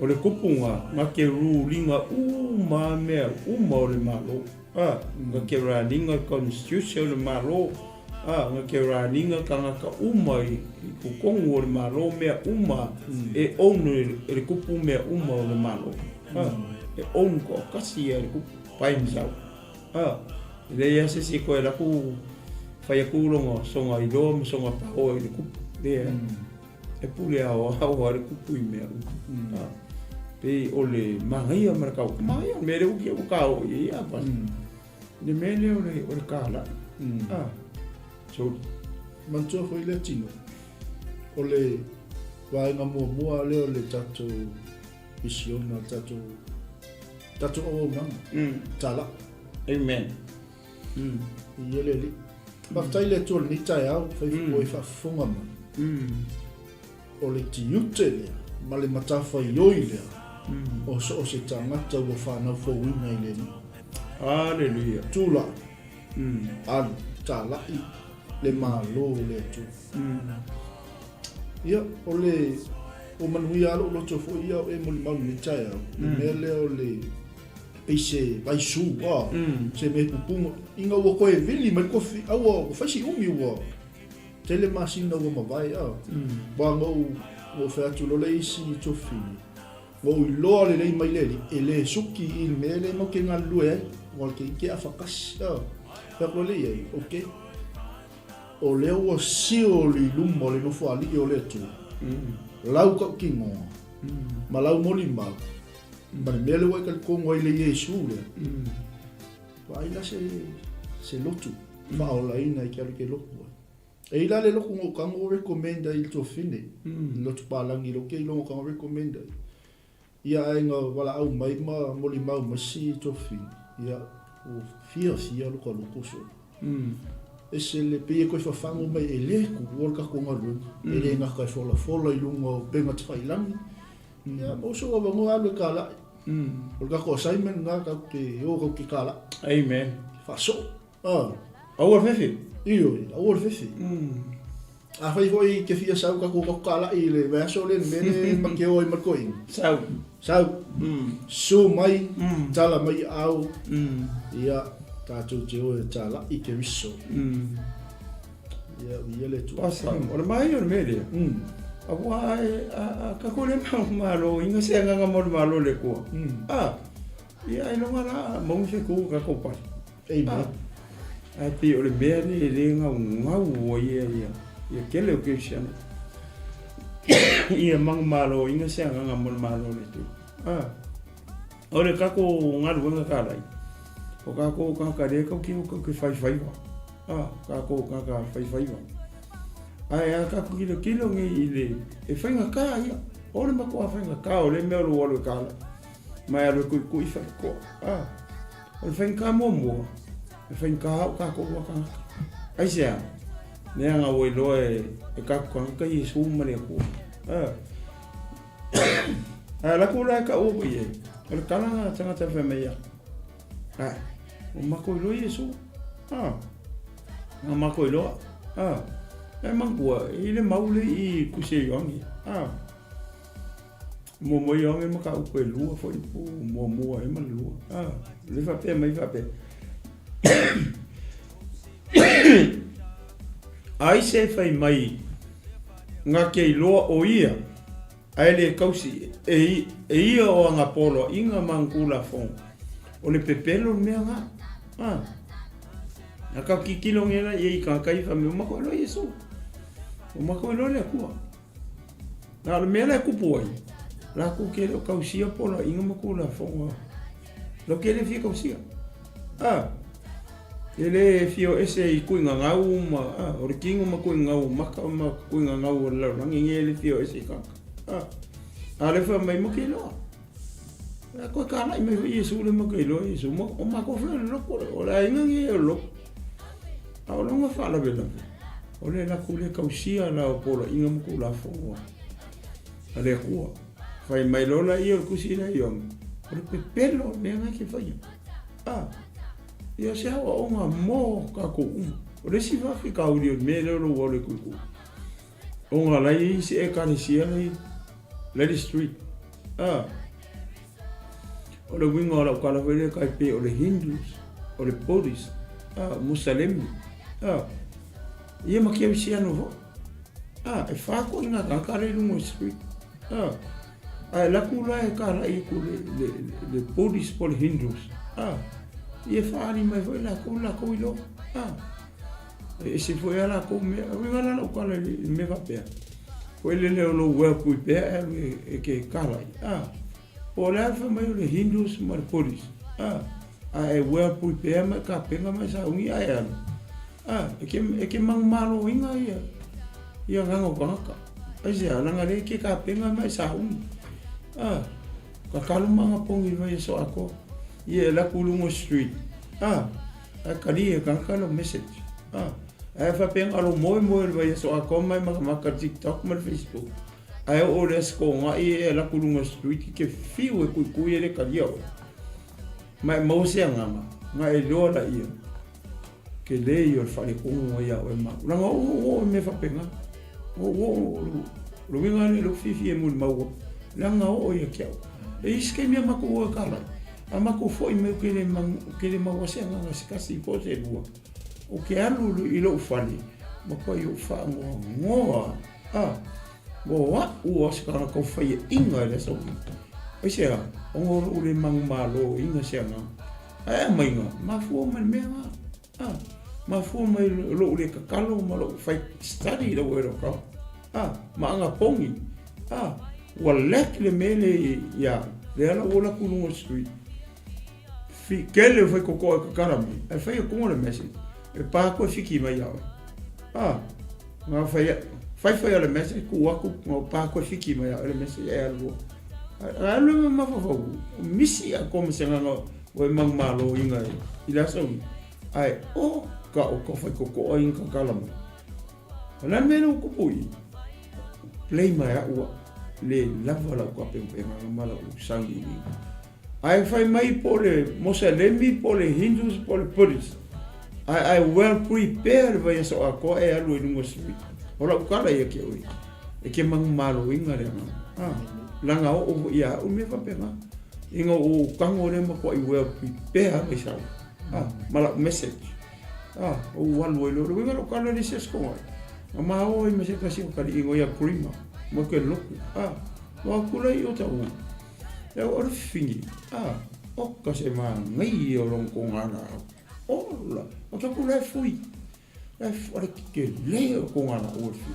Ole kupu nga ke ru linga uma me uma ole malo. Nga ke raninga constitution le malo. Nga ke raninga kanga ka uma i kukongo le malo mea uma e onu le kupu mea uma le malo. E onu ko kasi e le kupu pai mzau. Le ia se si koe laku whai aku longa songa i loa songa pao e le kupu. E pule au le kupu i mea uma. Pe ole mangaia marakau. Mangaia mere uki au kao i apa. Ni mele o le kala. So mantua foi Leatinuu. O le vaenga mua le tato visiona tatu o nang tala Amen. Yeleli Maftai le tol ni taeao fai foi fa fonga ma o le tiute le ma le matafa ioi le o se tangata ua whanau fōwina i le ni Hallelujah. tula an talai le Malū le tu ia o le o manui alo lo to fo ia e mo mau ni taeao me le o le peise vai su se me pupungo inga wo ko e vili mai kofi awo fashi umi wo tele masina wo mavai ba ngo wo fa tu lo le isi to fi wo lo le mai le ele suki il mele mo ke ngalu e wo ke afakas fa ko le ye okay o le wo si o li lumo le no fo ali o le tu lau ka kingo malau moli mal Mas mele wai kal kongo ile Yesu le. Vai la se lotu. Ma ola ina i ke loku. E ila le loku ngo kango recommenda il to fine. Lotu palangi lo ke lo kango recommenda. Ia nga wala au mai ma moli mau masi to fine. Ia o fia lo ko so. E se le pe ko fa fango mai ele ku wol ka ko ngaru. Ele nga ka fola i lungo penga tfailangi. Ia mo so wa mo alu kala. Olga ko Simon nga ka ke o ko ki kala. Amen. Fa so. Awor fefe. Iyo, awor fefe. A fai foi ke fia sau ka ko kala i le verso le mene ma ke o i marcoin. Sau. So mai tala mai au. Ia ta tu te o tala i ke viso. Ia le tu. Pasa, ora mai or mele. Awa ka ko le malo inga se nga mo malo le ko. Ia ino ngara mo se ko ka ko pa. Amen. A ti o le bene le nga o ia kele o ke siana. Ia mang malo inga se nga mo malo le tu. O le ka ko ngaru nga ka lai. O ka ko ka le ko ki ko fai. Ka ko ka fai. Ai ka kilo ngi ile e fainga ka ia ole ma ko fainga ka ole me o ka mai alo ku fa ko ole fainga mo e fainga ka ko ka ai sia ne nga o lo e ka ko ka i su ma le ko la ko la ka o ye ole kala tanga ta fa me ya o ma ko lo yesu ma ko lo e mangua ile maule i kuse yongi mo yongi ma ka upe lua foi mo e malua le fa pe mai fa pe ai se fai mai nga ke loa o ia ai le kausi e ia o nga polo inga mangula fon o le pepelo me nga aka kikilo ngela e ka kai fa me ma ko lo yesu o ma ko lo le ku na le me le ku poi la ku ke lo kausia polo inga ma ko la fon lo ke le fi kausia ele fio ese i kuinga ngau ma o le kingo ma kuinga ngau ma kuinga ngau la rangi ngele fio ese ka ale fa mai mo ke lo la ko ka na me yesu le mo ke lo yesu mo o ma ko fa lo ko o la inga nge lo a lo nga fa la bela o le la ku le kausia la o polo inga mo ko la fo ale ku fa mai lo la io kusina io o le pelo me nga ke fa ia se o nga mo ka ko o le si va fica o le me lo o le ku o nga la i se e ka ni sia ni Lady Street o le winga la ka la vele ka pe o le Hindus o le Buddhist Muslim ia ma ke sia no e fa ko nga ka le no street la ku la e ka la i ku le Buddhist por Hindus ia fa ni mai foi la ko ilo e se foi ala ko me la no ka le me va pe foi le lo wa ku pe e ke kala o la fa mai le Hindus mar polis e wa pu pe ma ka pe ma sa ungi ai e ke mang malo inga ia nga ngo ka ai se ala nga le ke ka pe ma sa ungi Kakalo manga pongi vai so ako. Ia la kulungo street. A kali kakalo message. Ai fa penga lo moi vai so ako mai maka TikTok mai Facebook. Ai o le sko nga ia la kulungo street ke fiu e kui le kali o. Mai mo se ngama. Nga e lo la ia. Ke le yo fa le kungo ia o ma. La o me fa penga. Lo vinga le lo fifi e mun mau. La nga o ia kiao. E iske mia mako o kala. A mako foi me ke le mau se nga kasi po te lua. O ke alu i lo fali. Mako yo fa ngoa. Boa o skara ko fai inga le so. O sea, o le malo inga se nga. Ai mai nga, Mafulu me nga. Mafulu mai lo le kakalo ma lo fai study lo ero ka. Ma nga pongi. Walek le mele ya, le ala ola kulungo street. Fi kele foi koko kakarami. Ai fai ko le message. E pa ko fiki mai ya. Ma fai le message ku aku mo pa ko fiki mai ya le message e algo. Alo ma fofo. Misi a como se nga o malo inga. Ila so. Ai ka o ko fai koko inga kalama. La meno ko pui. Play mai a le lava la ko pe mala o sangi ni. Ai fai mai pole Muslims pole Hindus pole Buddhists. I well prepared vai so ako e alu ni ngosui. Ora ukala ia ke oi. E ke malo inga le nga. Langa o ia o me fa pena. Inga o kango le mako I well prepared vai sa. Mala message. O walu lo winga lo kala ni se sko. Ma o me se kasi o kali ingo ia prima. Mo ke loku. Wa kula I o ta u. E o fingi. O ka se ma ngai o long ko ngana. Ola, o ta kula fui. E fora que le ko ngana o fi.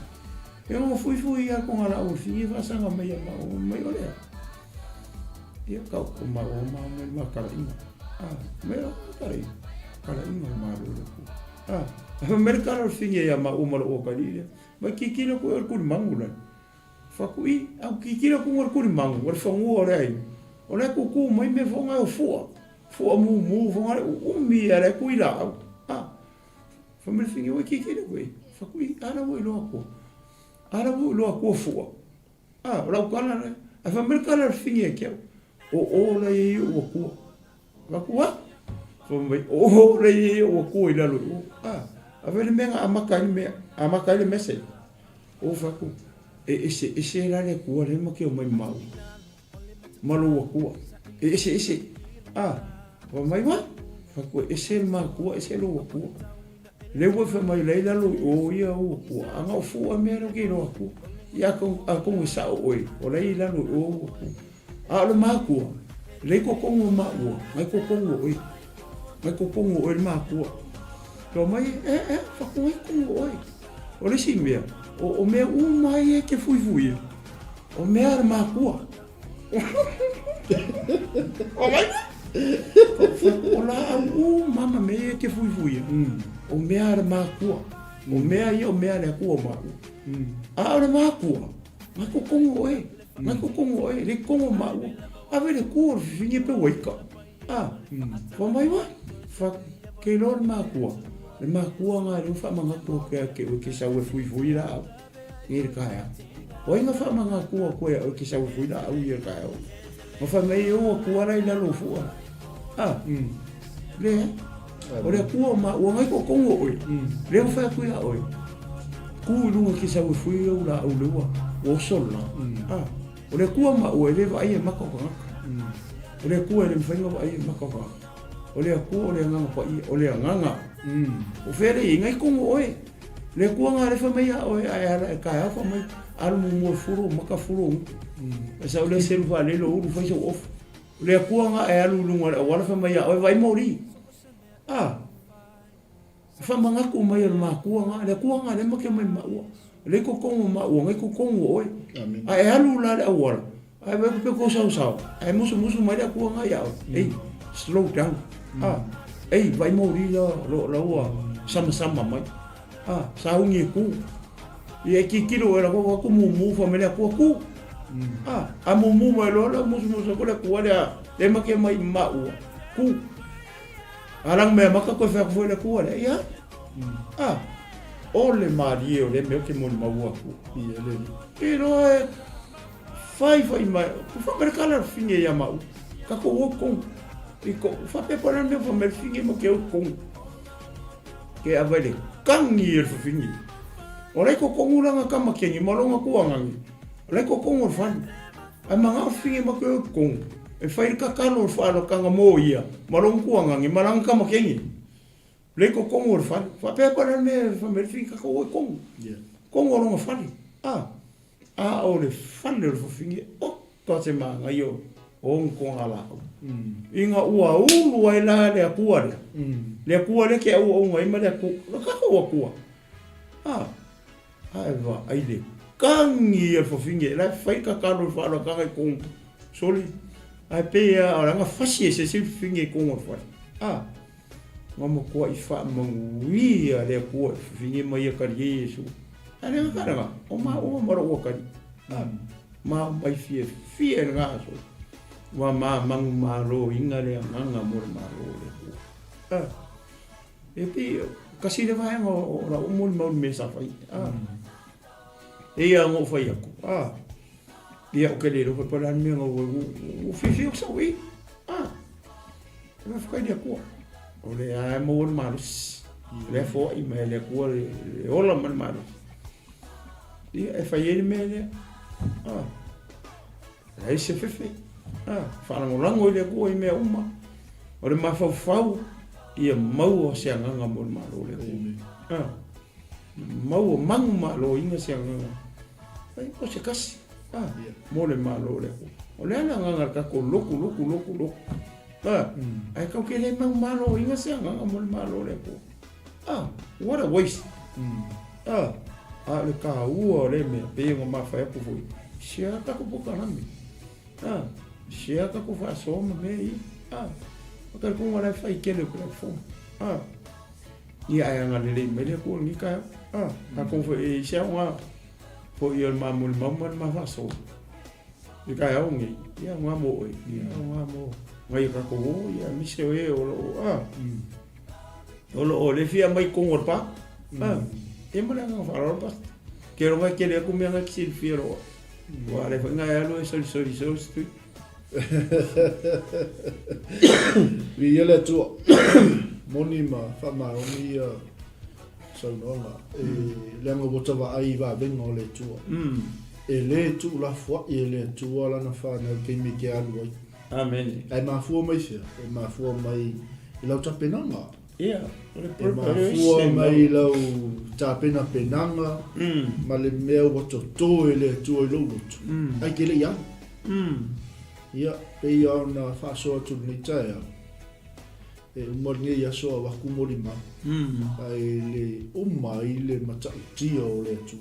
E no fui ia ko ngana o fi, va sanga mai mai ole. Ia ka ko ma kala inga. Me kala inga ma lo. Mercado finge ya ma uma o kalile. Ma kikilo ko er kun mangula. Fakui, au kikilo ko er kun mangu, er fangu ore ai. Ore ku mai me fonga o fua. Fua mu fonga mi era ku ila. Famel finge o kikilo ko. Fakui, ara wo lo ko. Ara wo lo ko fua. Ora kala ne. A famel kala finge ke. O la I o ku. Va ku Famel o le o ku ila lo. Avele menga amakali message. O faku. Ese la le ku le mo ke o mai mau. Malū ku. Ese. Wa mai wa. Faku ese ma ku ese lo ku. Le wo fa mai le la lo o ia o ku. Anga fu a me no ke lo ku. Ya ko sa o le la lo o ku. Lo ma ku. Le ko ma o. Mai ko o. Mai ko o ma ku. Lo mai fa ko oi. O le si mea. O mea mai ke fui. O mea ma ku. O mai. O la mama me ke fui. O mea ma ku. O mea o mea le ku ma. O ma ku. Ma ko oi. Ma ko oi. Le ko ma. Ave le ku finge pe weka. Fa mai wa. Fa ke lo ma ku. Le makua nga le fa manga ko ke sa we fui la ni ka ya o inga fa manga ko o ke sa we fui la o ye ka ya o fa me o ko ala ina lo fu le o le ku ma o ngai ko o le fa ku ya o ku lu ke sa we fui la o le o sol la o le ku ma o le va ai ma ko o le ku le fa ngo ai ma ko o le ku o le nga ko o le nga o fere ngai ko oi le ku nga le fa mai oi ai ka ya fa mai al mo furu maka furu sa o le sel va le lo fa so off le ku nga ai al lu nga wala fa mai oi vai mori fa manga ku mai ma ku nga le ku nga le ma ke mai ma le ko ma ngai ko oi ai al lu la wala ai be ko sa ai musu mai ku nga ya slow down vai mori lo sama mai sa ungi ku e ki kilo era ko mu fa mele ku A mumu mai lola musu ko le kua le make mai mau ku alang me maka ko fa ko le kua le ia o le mario le me ke mon mau ku ia le pero fai mai ku fa per kala finge ya mau ka ko iko fa pe para me fa mer finge mo ke ko ke avale kangi fa finge ora ko ngulanga kama ke ni malonga kuangangi ora ko ngol fan a manga finge mo ke ko e fai ka kalo fa lo kanga mo ia malong kuangangi malanga kama ke ni le ko ngol fan fa pe para me fa mer finge ko ko ngolonga fan o le fan le fa finge o to se manga yo on ko ala inga ua ulu ai la le akua le ke au ngai ma le aku ka ko ai va ai le kangi e fofinge la fai ka kalo fa lo ka ko soli ai pe ora nga fasi se finge ko mo fa ngamo ko i fa mo wi le aku finge mai ka yesu ale ka nga o ma ro ka ma mai fie nga so wa mangu malo inga le nganga mo malo le e pi kasi le vai ngo ora mo me sa fai e ia ngo fai aku ia o ke le ro para me ngo o fifi o sa wi me fai dia ko o le mo malo le fo i me le ko le ola man malo ia e fai ele me le ai se fefe whanangorango i le kua i mea uma. O le mawhau ia mau o se anganga mo le malo le kua. Mau o mangu malo inga se anganga. O se kasi. Mo le malo le kua. O le ana anganga kako loku. Ai kau ke le mangu malo inga se anganga mo le malo le kua. What a waste. Le ka ua le mea pēngo mawhai apu fui. Sia kako puka rami. Sia ka ko fa soma me o ka ko ngala fa ikele ko fo ia ai ngale le me le ko ni ka ko fo e sia wa fo ia mamul ma fa so ni ka ya ngi ia nga mo ngai ka ko ia mi se e o le fia mai ko ngor pa e mo la nga fa ro pa ke ro mai ke le ko me nga ki fia ro wa le fa nga ya lo so vi ele tu monima fa ma oni so no le ngo bota va ai va vengo le tu ele tu la foi ele tu la na fa na ke Mikaele amen ai Mafulu mai se Mafulu mai ilo ta penanga Mafulu mai ilo ta penanga ma le meo boto to ele tu lo ai ke le ya ia pe ia na fa so tu ni taeao mo nge ia so wa ku mo lima ai le mai le mata tio le tu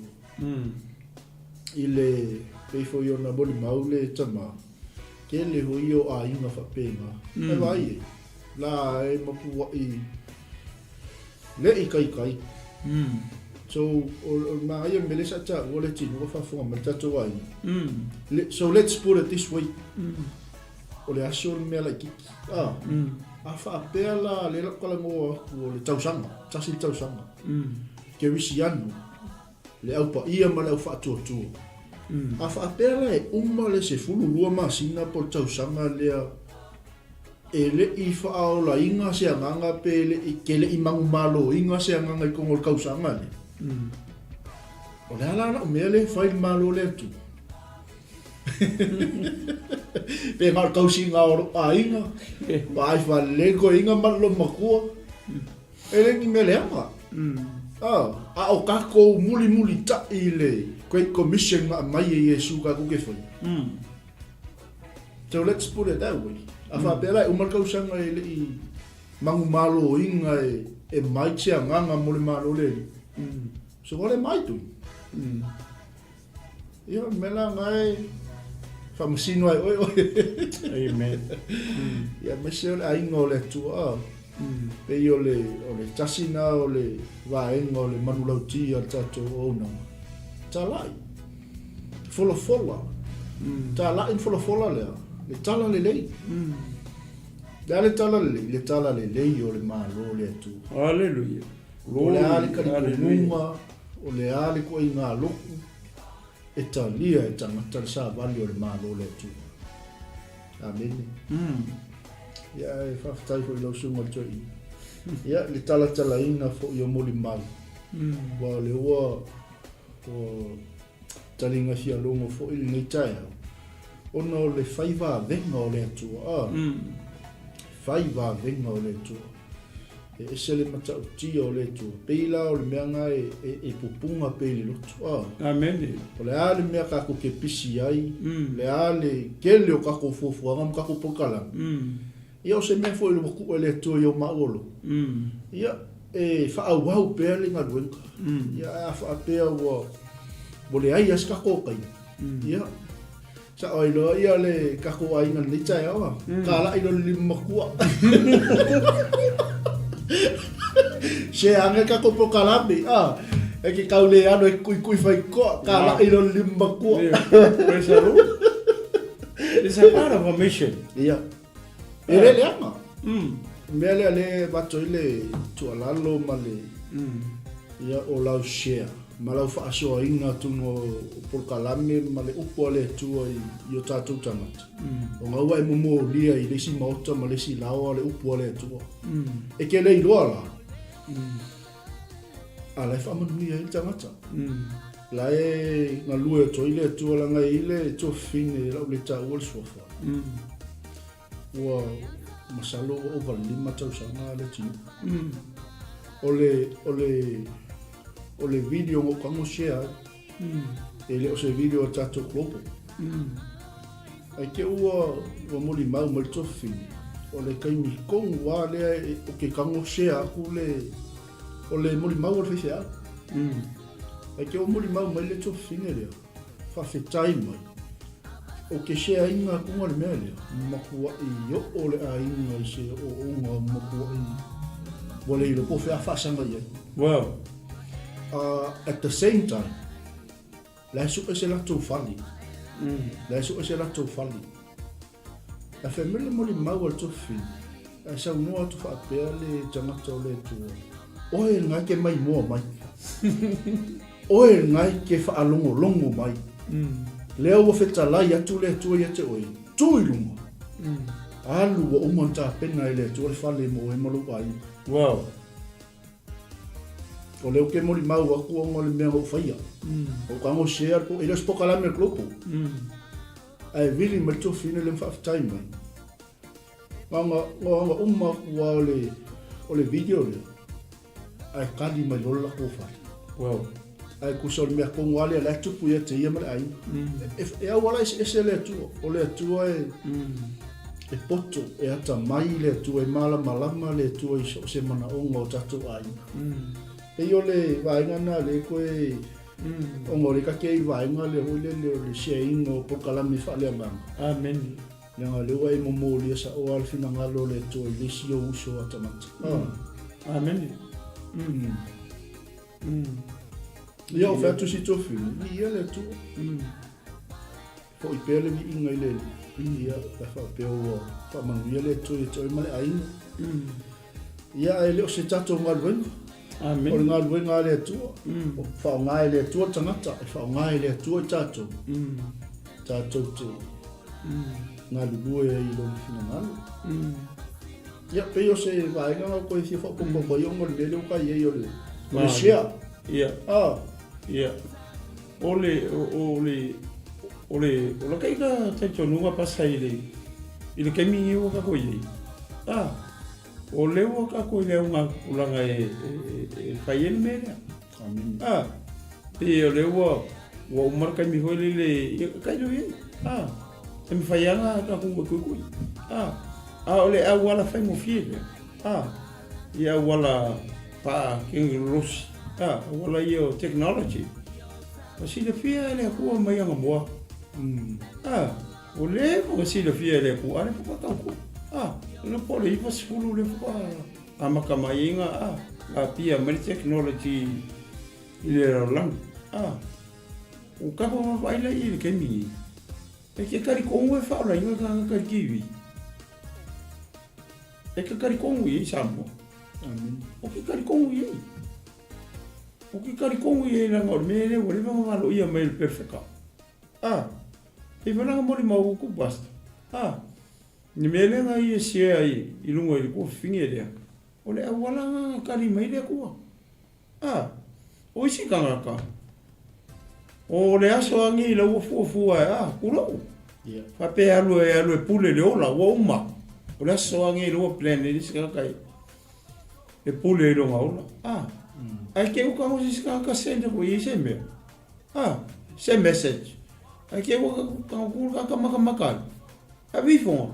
ile pe fo yo na boli maule tama ke le ho yo a inga fa pena e vai la e mo pu i le i kai so ma ia me le sa ta o le tino fa fo ma ta to ai so let's put it this way o le aso me la ki a fa pela le la kala mo o le tausanga tasi tausanga ke wisiano le au pa ia ma le fa tu a fa pela e uma le se fulu lua ma sina por tausanga le ele i fa o la inga se nganga pele i kele i mangu malo inga se nganga i ko kausanga le o le ala o mele fai malo le tu pe ngal kausi nga o ainga vai fa le ko inga malo makua ele ni mele ama o kako muli ta ile great commission mai Yesu ka ku ke foi so let's put it that way afa pela o marka usanga ele i mangu malo inga e mai tia nganga muli malo le so vale mai tu ia mela ngai famusino ai oi amen ia mesel ai ngole tu pe yo le tasina o le vaenga o le manulauti al tato o na talai fola Ta la in fola le tala le. Le tala le o le Malū le tu. Hallelujah. O le ale ka munga, o le ale ko i ngā loku. E talia e tangata sa vali o le Malū le tu. Amen. Ia e whaftai fo i lau sunga tui. Ia le tala ina fo i o moli mai. Wa le ua o taringa fia longo fo i ngai taeao. Ona o le whaiva venga o le atua. Whaiva venga o le atua. E sele mata o tia o le atua. Peila o le meanga e pupunga peili lotu. Amen. O le ale mea kako ke pisi ai. Le ale kele o kako fufuanga ma kako pokala. Ia o se mea fo i le waku o le atua i o maolo. Ia e whaawau pēr le ngā ruenga. Ia a whaapea ua mole ai as kako kai. Ia sa oi lo ia le kako ai ngā ni taeao. Ka la i lo lima kua. Se anga kako pokalambi. E ki kaule ano e kui whai koa. Ka la i lo lima kua. It's a part of a mission. Ia. E le le anga. Mea le bato i le tualalo ma le ia o lau share. Ma lau whaasoa inga tuno polkalame ma le upo le tua i o tātou tangata. O ngā ua e momo lia i lesi maota ma lesi lawa le upo le tua. E ke le iloa la. A lai whamanui e tangata. La e ngā lua to i le tua la ngai i le to fine lau le tā ua le sofa. Ua masalo o valima tau sanga le tinu. O le video ngo kango share. E le o se video tato klopo. Ai ke ua moli mau mal tofi. O le kai mi kong wa le o ke kango share ku o le moli mau o fese a. Ai ke o moli mau mai le tofi le. Fa fe time. O ke share inga kunga le mea lea. Makua i o le a inga i se o unga makua i. Wale i lo pofe a whaasanga i. Wow. At the same time, la su e se la tau whali. La su e se la tau whali. La whamele moli mau al tofi. A sa unua tu whaapea le tangata o le tua. Oe ngai ke mai mua mai. Oe ngai ke whaalongo mai. Leo wa fetalai atu le tua ia te oi. Tui lunga. Alu wa umanta pena i le tua le whale mo e Malū ai. Wow. O leo ke moli mau aku o ngole mea o whaia. O kango share po, ila spokalame al klopo. Ai vili me to fine le whaftai mai. Nganga umma kua o le video le. Ai kadi mai lola ko whai. Wow. Ai kusol mea kongo ale ala tupu ia te ia male ai. E au wala ese le atua. O le atua e poto e ata mai le atua e malama le atua i se mana onga o tatu ai. E yo le vaingana le koe ongo le kake i vainga le hoi le sheaing o pokalami faaleagaga. Amen. Nanga le ua e momo lia sa o alfina ngalo le to i lesi o uso a tamata. Amen. Ia o whea tusi tofu, ia le tu. Po i pēle mi inga i le ia e whapeo o whamanuia le tu i toi male ainga. Ia e leo se tato ngā luenga. Amen. O le ngā luenga le atua. O whaonga e le atua tangata, e whaonga e le atua i tato. Tato te ngā lulua e i loni fina ngalo. Ia peo se vaenga o koe fia whapomba i ongo le lele o kai e o le shea. Ia. Ia. Ole kai ka taitonuga pasa i le kemi o ka koe i. O leo ka koe leo ngā ulanga e whaien mea. Amen. E o leo wa umar kai mi hoi le kai lo i. E mi whaianga ka kunga kui. O le au wala whai mo fie. I au wala pa kingi rosi. Wala i o technology. O si le fia ele kua mai anga moa. O le o si le fia ele kua ale puka tau kua. Le pole i pasifulu le fuka amaka mai inga a pia mai technology i le rolang. O kako mawhaila i le kemi. E ke karikongu e whaora inga kanga karikiwi. E ke karikongu i Samoa. O ke karikongu i. O ke karikongu i langa o mele o le vanga malo ia mai le perfeka. E whananga mori mau ku basta. Ni mele nga i e sia i lungo i ko finge rea. O le awalanga kari mai rea kua. O isi kanga ka. O le aso angi la ua fua kurau. Whape alu e pule le ola, ua uma. O le aso angi la ua plane e isi kanga kai. E pule e longa ola. Ai ke uka mo isi kanga ka senda ko i se mea. Se message. Ai ke uka kanga kuru kaka maka. A vifonga.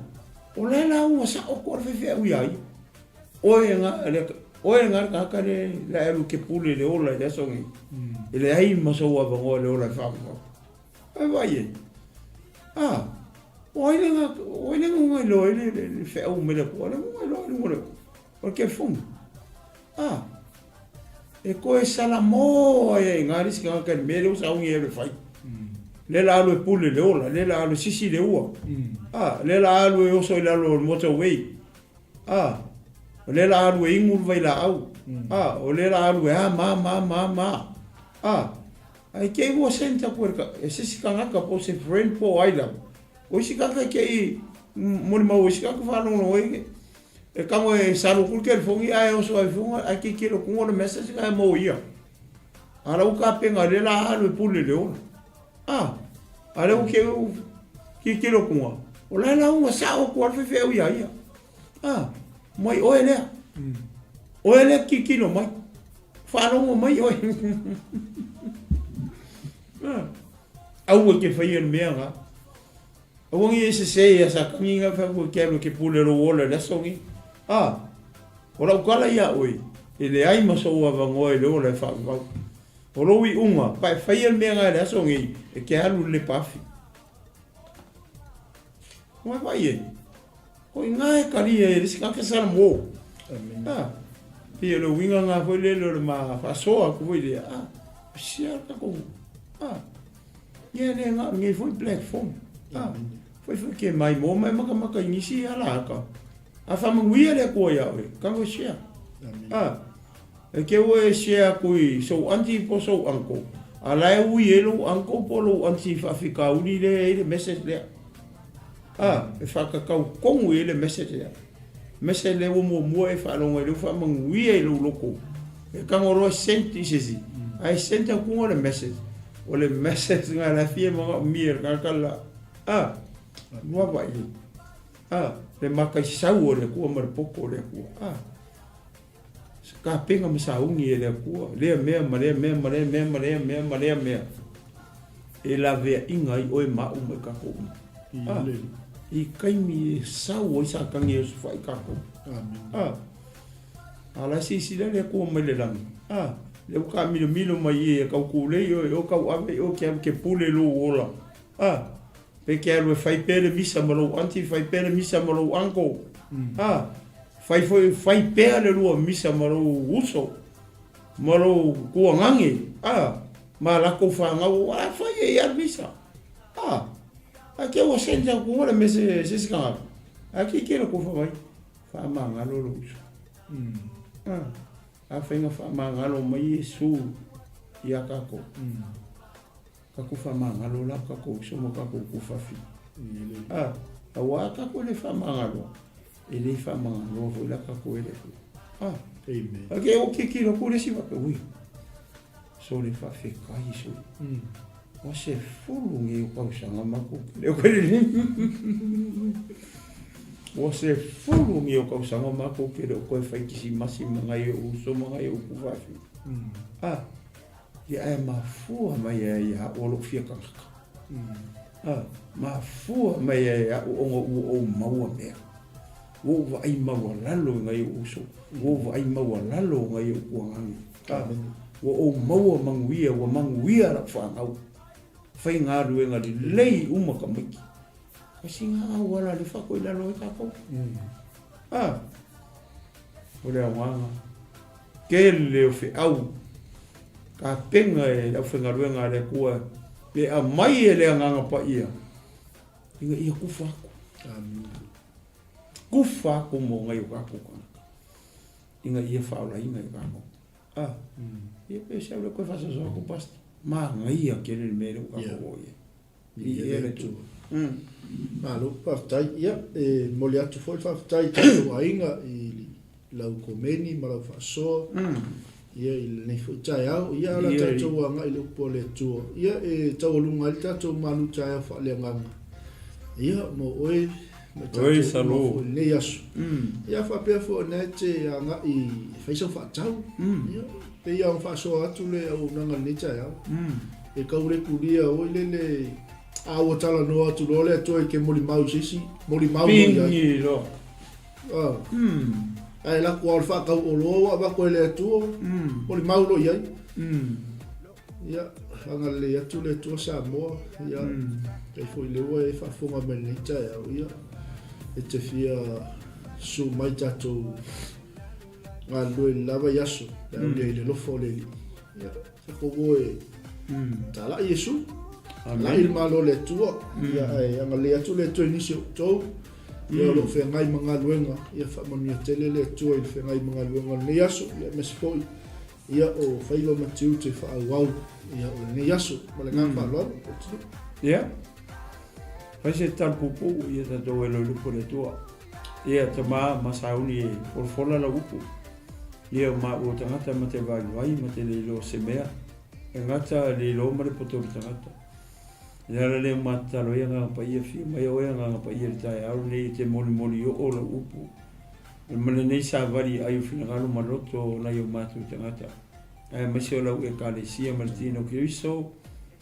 O le la ua sa o kore fefe au iai. Oe ngā kaka le alu ke pule le ola i aso ngi. Ele ai masou avangoa le ola whakakau. Ai vai e. Oile ngā loe le wheau mele kua. Le ngā loe le ngore. O ke fungi. E koe sala moa e ngā risi kaka le mele o saungi e le whai. Le la alu e pule le ola. Le la alu sisi le ua. Le la alu e oso i lalo o motorway. Le la alu e ingur vai la au. O le la alu e ma. Ai ke ua senta puerka, e sisi kangaka po se friend po aila. O isi kaka ke i, mori mau isi kaka whanonga oige. E kamo e salu kulke le fongi, ai oso ai fonga, ai ke kero kungo na message ka e mo ia. Ara uka penga le la alu e pule le ona. Ara uke u ki kero kunga. O la la unga sa o kuar fefe au ia ia. Mai oe lea. Oe lea ki kino mai. Whanonga mai oe. Au ke whaia ni mea ngā. Awangi e se sei a sa kangi ngā whakua ke alo ke pule ro ola le songi. O rau kala ia oi. E le ai masou avangoa e le ola e whakakau. O roi unga. Pai whaia ni mea ngā le songi e ke alu le pafi. Mai vai e. Hoi ngā e karia e risi kake sara mō. Pia lo winga ngā hoi lelo le maa whasoa kuwai lea. Sia kako. Ia le ngā ngai foi black phone. Foi ke mai mō mai maka inisi ala haka. A whamanguia le kua iawe. Kango sia. E ke ue sia kui sou anti po sou anko. A lae ui elo anko po lo anti whawhika uni le message lea. E whakakau kongu e le message lea. Message le mua e whalonga e le whamanguia e lo loko. E kangoroa senti sesi. Ai senti a kunga le message. O le message ngā la fia mga umir kakala. Mua vai. Le makai sau o le kua maripoko o le kua. Ka penga masaungi e le kua. Lea mea. E la vea inga i oe mau me kako. I kaimi e sau o isa kangi e su whai kako. Ala sisi le kua mai le langi. Le uka milo mai e kau kulei o kau ave o ke pule lo ola. Pe ke alu e whai pere misa malo anti, whai pere misa malo anko. Whai pere lua misa malo uso. Malo kua ngangi. Ma lako whangau, whai e ar misa. A ke ua senta kua me se sikanga. A ki kera kua whai. Whamanga lo uso. A whainga whamangalo mai e su i a kako. Kako whamangalo la kako, somo kako kuwhawhi. A wā kako le whamangalo. E le whamangalo fo la kako e le fu. A ke o ke kira kore si waka ui. So le whawhekai so. O se furu nge o kausanga mako. Le o kore ni. O se furu mi o kausanga mako ke o koe whaikisi masi mga i o uso mga i o kuwhafi. Ia e mafua mai e ia o lo fia kangaka. Mafua mai e ia o onga o maua mea. O wa ai maua lalo ngai o uso. O wa ai maua lalo ngai o kuangangi. O maua manguia, wa manguia la whanau. Whai ngā ruenga di lei umaka miki. Kasi ngā wala le whako i lalo i kako. O lea wanga. Ke leo whi au. Ka penga e au whengaruenga le kua. Pe a mai e lea nganga pa ia. Inga ia kufa aku. Kufa aku mo ngai o kako kona. Inga ia whaola inga i kako. Ia pe se ule koe whasa soa ko pasti. Ma ngai a kere mele o kako o ia. Ia le tu. Malū, whaftai, ia, moli atu foi whaftai tātou ainga i lau komeni, ma lau whasoa. Ia i nei foi taeao, ia ala tātou anga i lupo le tua. Ia tau alunga i tātou Malū taeao faaleagaga. Ia mo oe, Oi salo. Nei asu. Ia whapea fo nei te anga i whaisau whaatau. Ia, pe ia ang whasoa atu le au nanga nei taeao. E kaure kuria oi le awa tala no atu role atu e ke moli mau sisi, moli mau Pingi lo. Ai la kwa alfa ka o lo wa ko le atu, moli mau lo iai. Ia, anga le atu le tu sa mo, ia. Pe foi le wa e fa fonga menita ia. E te fia su mai tato nga lo lava yaso, le lo fo le. Ia, ko boe. Tala Yesu. La il malo le tua, ia anga le atu le tu inisio tau, ia lo fe ngai manga luenga, ia fa moni tele le tua il fe ngai manga luenga le yaso, ia mesfoi, ia o faiva matiu te fa au, ia o le yaso, mala nga fa lo. Ia. Fai se talpupu ia ta do elo lupo le tua. Ia te ma sauni e forfola la upu. Ia ma o tangata ma te vai ma te le lo se mea. E ngata le lo ma le poto tangata. Ia le mata lo ia nga pa ia fi mai o ia nga pa ia taeao nei te moli o la upu. E mane nei sa vari ai fina ngalo maloto na yo matu tangata. E ma se o la e kalesia Leatinuu Kristo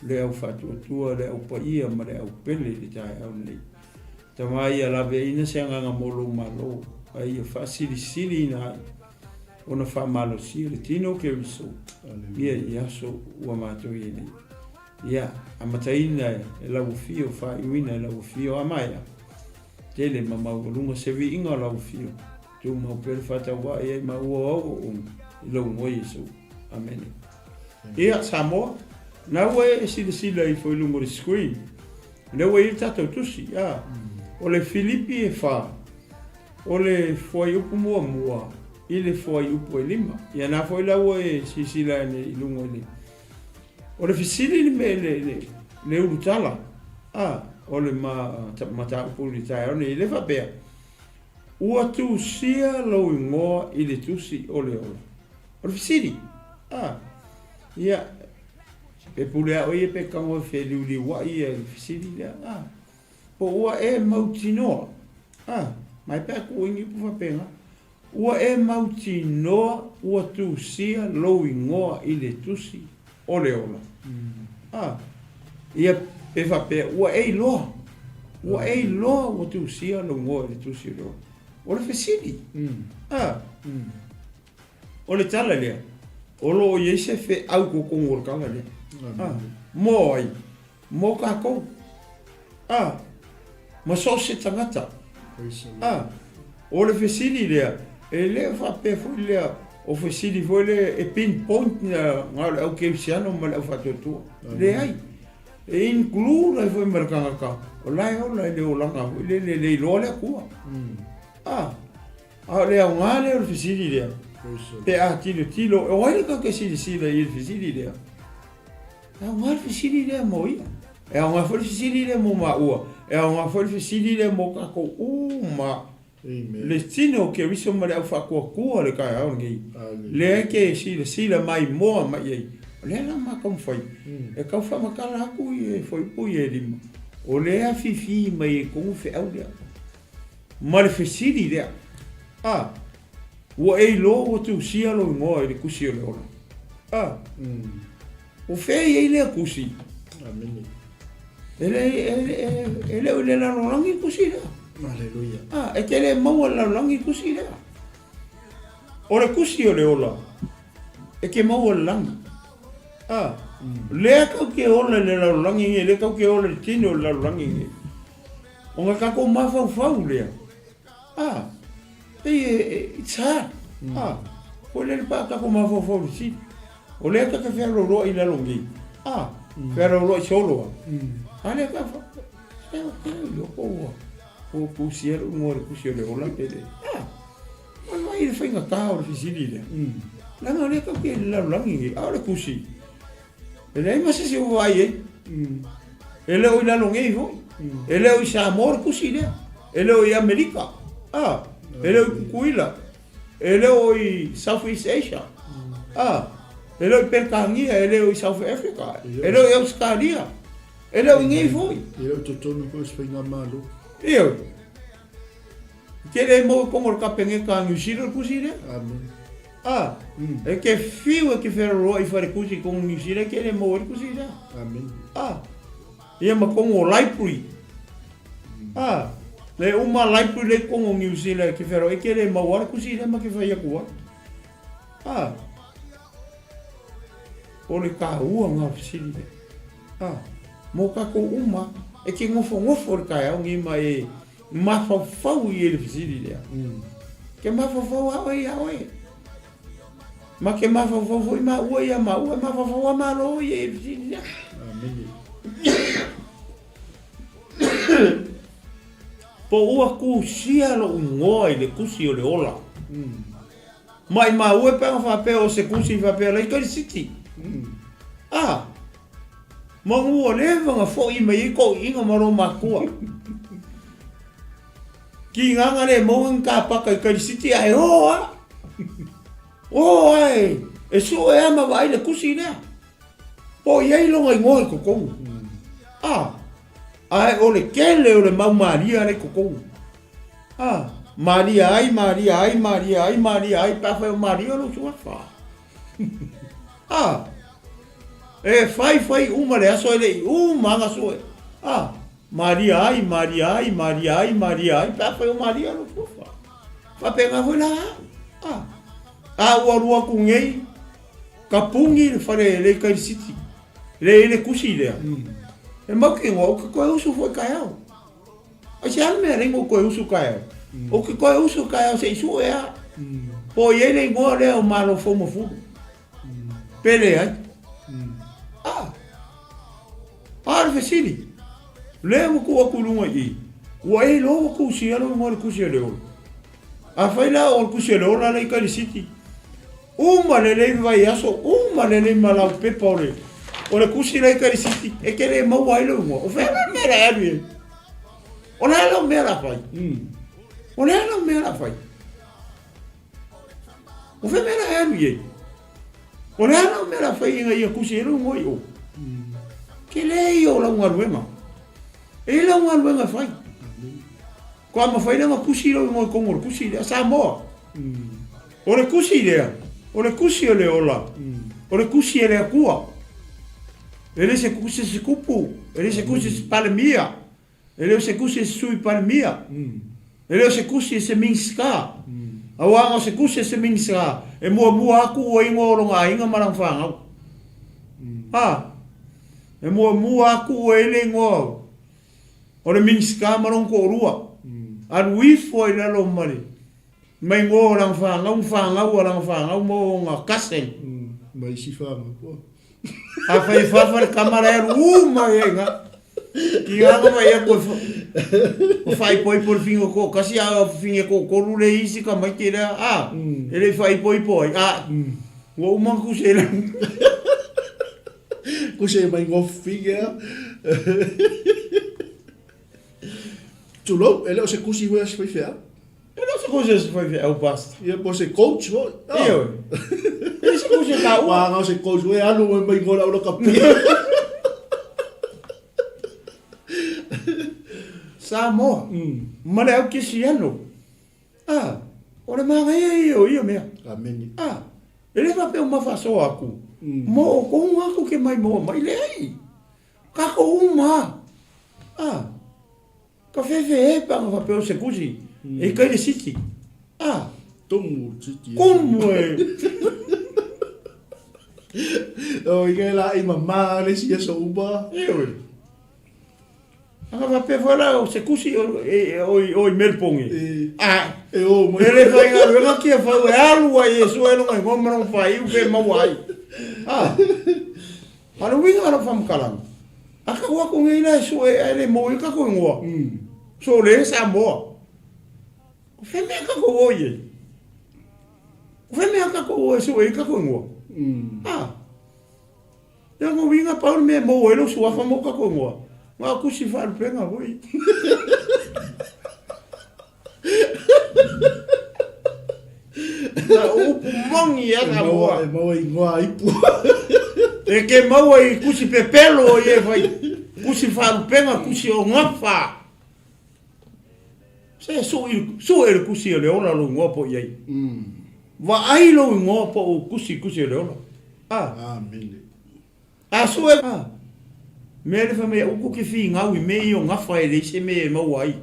le au fatu tua le au pa ia ma le au pele le taeao nei. Tamai ala ve ina se nga molo malo ai fa sili na ona fa malo si Leatinuu Kristo. Ia so ua matu ia nei. Ia, amataina e lau fio fa iwina e lau fio amaya. Tele ma maulunga se vi inga lau fio. Tu mau pere fata wa e ma ua o lau mo Yesu. Amen. Ia, Samoa, na ue e sila i foi lungo le screen. Na ue i tatou tusi, ia. O le Filipi e fa. O le foi upu mua. I le foi upu e lima. Ia na foi lau e sila i lungo le. O le fisili ni me le urutala. O le mata upu li taeao ni le whapea. Ua tusia lo ingoa i le tusi o le ola. O le fisili. Ia. Pe pulea o ie pe kango fe liuli wa ia le fisili lea. Po ua e mautinoa. Mai pe aku ingi pu whapenga. Ua e mautinoa ua tusia lo ingoa i le tusi o le ola. Ia pe whapea, ua ei loa. Ua ei loa ua tusia lo ngoa le tusi o le ola. O le whesili. O le tala lea. O lo o yeise fe au kukongo o le kala lea. Mo ai. Mo kako. Ma so se tangata. O le whesili lea. E lea whapea fui lea. O whesili foi le e pinpoint na ngā au keusiano ma le au whatotua. Le ai. E include ai foi marakanga ka. O lai o lai le o langa. Le iloa lea kua. Le au ngā lea o le whesili lea. Pe a tilo. E waile ka ke sila i le whesili lea. E au ngā le whesili lea mo ia. E au ngā foi le whesili lea mo ma ua. E au ngā foi le whesili lea mo kako ma. Leatinuu Kristo ma le au whakua le kai au ngi. Le ke sila mai moa mai ei. Le la ma kam fai. E kau fa makala aku i foi pui e lima. O le a fifi mai e kongu fe au lea. Ma le fesili lea. Ua ei lo o tusia lo ingoa i le kusi o le ola. O fei ei lea kusi. Ele o le lalorangi kusi lea. Aleluia. E te le maua lalorangi kusi lea. O le kusi o le ola. E ke maua lalorangi. Lea kau ke ola le lalorangi nge. Le kau ke ola le tino le lalorangi nge. O nga kako mafau lea. It's hard. O le pa kako mafau le si. O lea kaka whea roroa i lalongi. Whea roroa i soloa. Lea ka O tusia o ngore tusia le ola pele. Mas vai ele faz Natal, ele fizilia. Lá não é que ele lá langi, olha tusi. Ele é mas se o vai, ele é o lá longe foi. Ele é o Samor tusia. Ele é o América. Ele é o Kuila. Ele é o Southeast Asia. Ele é o Percangia, ele é o South Africa. Ele é o Australia. Ele é o ninguém foi. Ele é o Totonu com os pinga Malū. Eu. Que ele mo como o capenge ka New Zealand kusi Amém. É que fio é que ferro e fare kusi com New Zealand que ele mo kusi já. Amém. E é como o library. Le uma library le com o New Zealand que ferro é que ele mo kusi já, mas que vai agora. Ole ka ua nga fisili. Mo ka ko uma é que ngofo ka ngi mai Mafulu e ele fisili. Que Mafulu awe. Mas que Mafulu foi Malū e Mafulu Malū e ele fisili. Amém. Po ua tusia lo ngoi le kusi o le ola. Mai Malū e pa fa pe o se kusi fa pe le 𝚘𝚘𝚙𝚎 Mangu leva nga fo I mai ko inga maro makua. Ki nganga le mo nga pa ka 𝚘𝚘𝚎 ai ai. E so e ama vai le kusi ne. Po ye lo ngai ngoi ko ko. Ai o le kele o le mau Maria le ko ko. Maria ai pa fa Maria lo sua fa. E fai uma le aso ele manga so. Maria ai pa fa Maria lo sua. Fa pega foi lá. O rua com ngei. Kapungi fare le 𝚘𝚙𝚎 le kusi le. E mau que ngo ko uso foi taeao. A xa me rengo ko uso taeao. O que ko uso taeao se isu e. Po ele ngo le o Malofou Mafulu. Pele ai. Fesili. Le mo ko kulunga I. Wa e lo ko sia lo mo ko sia le. Fai la o ko sia lo la le 𝚘𝚙𝚎 Uma le vai aso, uma le malau pepa ole. Ole kusi le 𝚘𝚙𝚎 e que le mau ai lo mo. O fe me la ele. Ole lo me la fai. Ole lo me la fai. O fe me la ele. Ole lo me la fai ngai kusi lo mo yo. Que le yo la unha luema. E la unha luema fai. Kwa ma fai na kusi lo mo como kusi le sa mo. Ole kusi le. Ole kusi le ola. Ole kusi le akua. Ele se kusi se kupu. Ele se kusi se palmia. Ele se kusi se sui palmia. Ele se kusi se minska. Awanga se kusi se minska. E mua aku o ingo ronga inga marang fangau. E mua aku o ele ngo. Ole minska marang ko rua. An wifo ina lo mari. Mai ngo orang fangau mo nga kaseng. Mai si fama po. Fai fa kamera uma nga. Ki nga mai ko fai poi por fingo ko kasi a finge ko rule isi ka mai tira ele fai poi wo uma ku sela. Ku se mai ngo finge. Tulo, ele o se kusi wa se fai. Essa coisa foi ver o basta. E você coach, Essa coisa tá você coach, é ano vai embora o capim. Samo. Mas é o que se ano. Ora mas eu mesmo. Amém. Ele vai ter uma faço aku. Mo com aku que mais mo, mas lei. Kako uma. Café ve para o papel se cuji. E 𝚘𝚙𝚎 Tomu titi. Como é? Ike la I mamá le si eso uba. Anga pe fora o se kusi o melpongi. O mo. Ele vai nga que fa o alu ai so elo ngai ngomra un fai o pe mawai. Ano winga no fam kalang. Aka wako ngeina so ele mo ika ko ngoa. So le sa mo. Feme aka ko oye. Feme aka ko oye so ika ko ngoa. Ah. Ya ngo winga pa me mo elo so afa mo ka ko ngoa. Ma ku si fa penga boy. Na o mongi ya ka mo igoa ipu. E ke mau ai kusi pepelo ye vai. Kusi wharupenga kusi o ngapa. Se so e kusi o leola lo ngopo iei. Wa ai lo ngopo o kusi o leola. Amen. So e me le fa me o ku ki fi ngau I me o ngapa e le se me mau ai.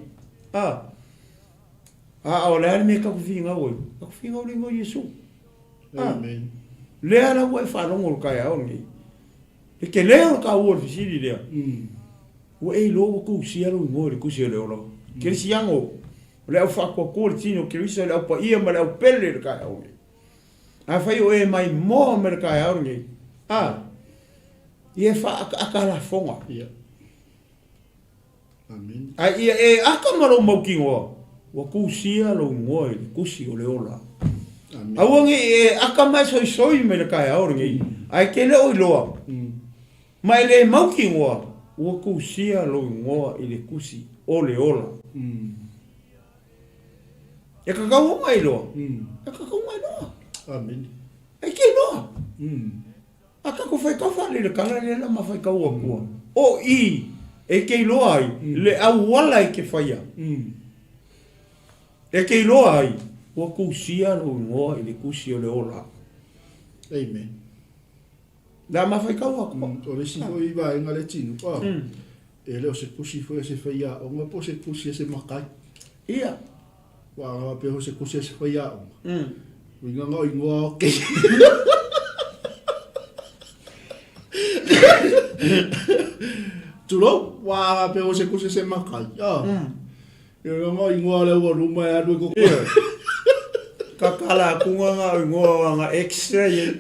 O le me ka ku fi ngau ai. Ka ku fi ngau le ngo Yesu. Amen. Le ala wa fa lo ngol kai au ngi. E ke leo ka o fisiri lea. O e lo ko si alo ngore ku si leo lo. Ke si yango. Le au fa ko ko tino ke riso le au pa ia ma le au pele ka au. A fa o e mai mo me ka au ngi. Ie fa aka la fonga. Ia. Amen. Ia e aka malo mo ki ngo. Wa ku si alo ngore ku si o leo la. Amen. Awangi e aka mai soi me ka au ngi. Ai ke le o loa. Mai le mauki ngoa, ua kusia lo ngoa I le kusi o le ola. E kakau mai loa. E kakau mai loa. Amen. E ke loa. A kako fai kafa le kanga le la ma fai kau a kua. O I, e ke loa ai, le au wala e ke fai a. E ke loa ai, ua kusia lo ngoa I le kusi o le ola. Amen. La ma fai kau a kua. O le si foi va en Leatinuu pa. E le o se kusi foi se faia o nga po se kusi se makai. Ia. Wa nga pe o se kusi se faia o. Winga nga ingoa ke. Tulo wa pe o se kusi se makai. Yo nga ingoa le o ruma ya do ko. Kakala kunga nga ingoa nga extra ye.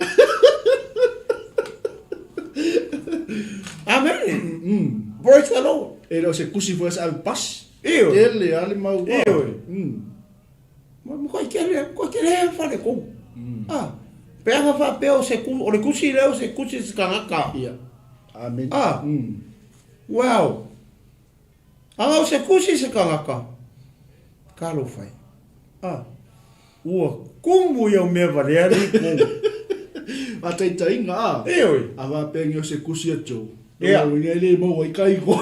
Amen. Bureta lo. E lo se kusi foi al pas. Io. Ele ali mau. Io. Mo ko kele fa le ko. Pe nga fa pe o se ku o le kusi le o se kusi se kangaka. Ia. Amen. Wow. Anga o se kusi se kangaka. Kalo fai. Ua kumu ia me vale ali ko. Atai tainga. Io. Ava pengi o se kusi ato. Ia. Winga ele mau ai kai ko.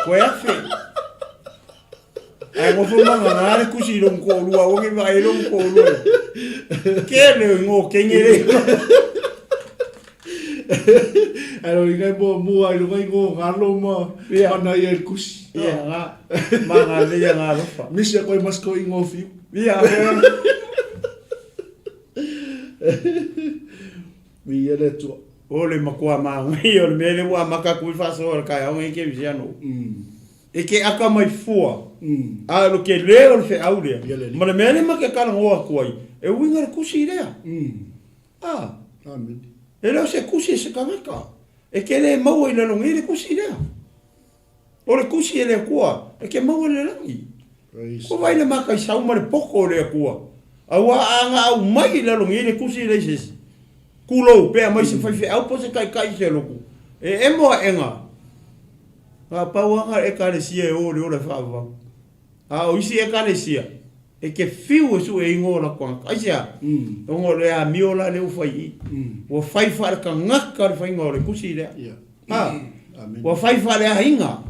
Ko e fe. Ai mo fu manga ngare kusi lo ko lua o ngi vai lo ko lua. Kele ngo kengere. Ai lo ingai mo ai lo ngai ngo ngalo ma. Ana ia kusi. Ia nga. Manga le ia nga lo fa. Misia ko mas ko ingo fi. Ia. Mi ele tu. Ole makua mangi o le mele wa maka kui fa so ka o ngi ke visiano. E ke aka mai fua. A lo ke leo le fe aulia. Ma le mele ma ke kala ngoa kuai. E winga kusi lea. Amen. E leo se kusi se kamaka. E ke le mau i le longi le kusi lea. O le kusi e le kua. E ke mau le langi. Ko vai le maka I sau ma le poko le kua. Awa anga au mai le longi le kusi le sisi. Kulo pe mai se fai fe au po se kai se loku. E mo enga. Nga pauanga e kalesia e o le ora whaava. O isi e kalesia. E ke fiu su e ingo la kwanga. Aisia. Ongo le a miola le ufai I. Wa fai whaare ka ngaka le whainga o le kusi lea. Wa fai whaare a hinga.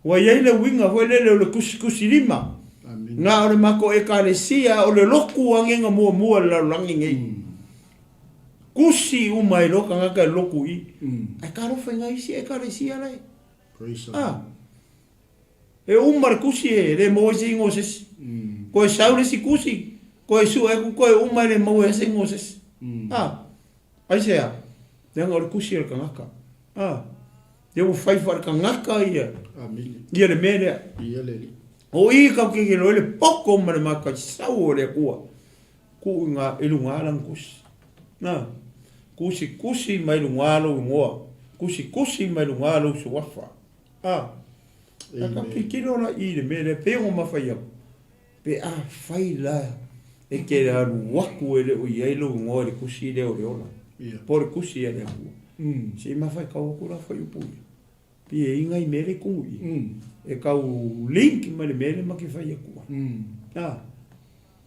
Wa iei le winga hoi lele o le kusi lima. Nga o le mako e kalesia o le loku angenga mua la langi ngei. Kusi umai loka ngaka loku I. Ai karo whainga isi e kalesia lai. E umar kusi e le mo se ingo ses. Ko e saule si kusi. Ko e su e ko e umar le mo se ingo ses. Ai sea. Denga o kusi e ngaka. Ye o fai far ngaka ia. Ia le mele. Ia le. O I ka ke lo le poko mare maka sau le kua. Ku nga elunga lang kusi. Kusi mai lungalo ngoa. kusi mai lunga lo so wafa. Ka kikiro la I le mele pe o mafai au. Pe fai la e ke la waku ele o ia lo ngore kusi le o leola. Por kusi ele ku. Se mafai ka o kura fai upu. Pe inga I mele ku I. E ka u link ma le mele ma ke fai ku.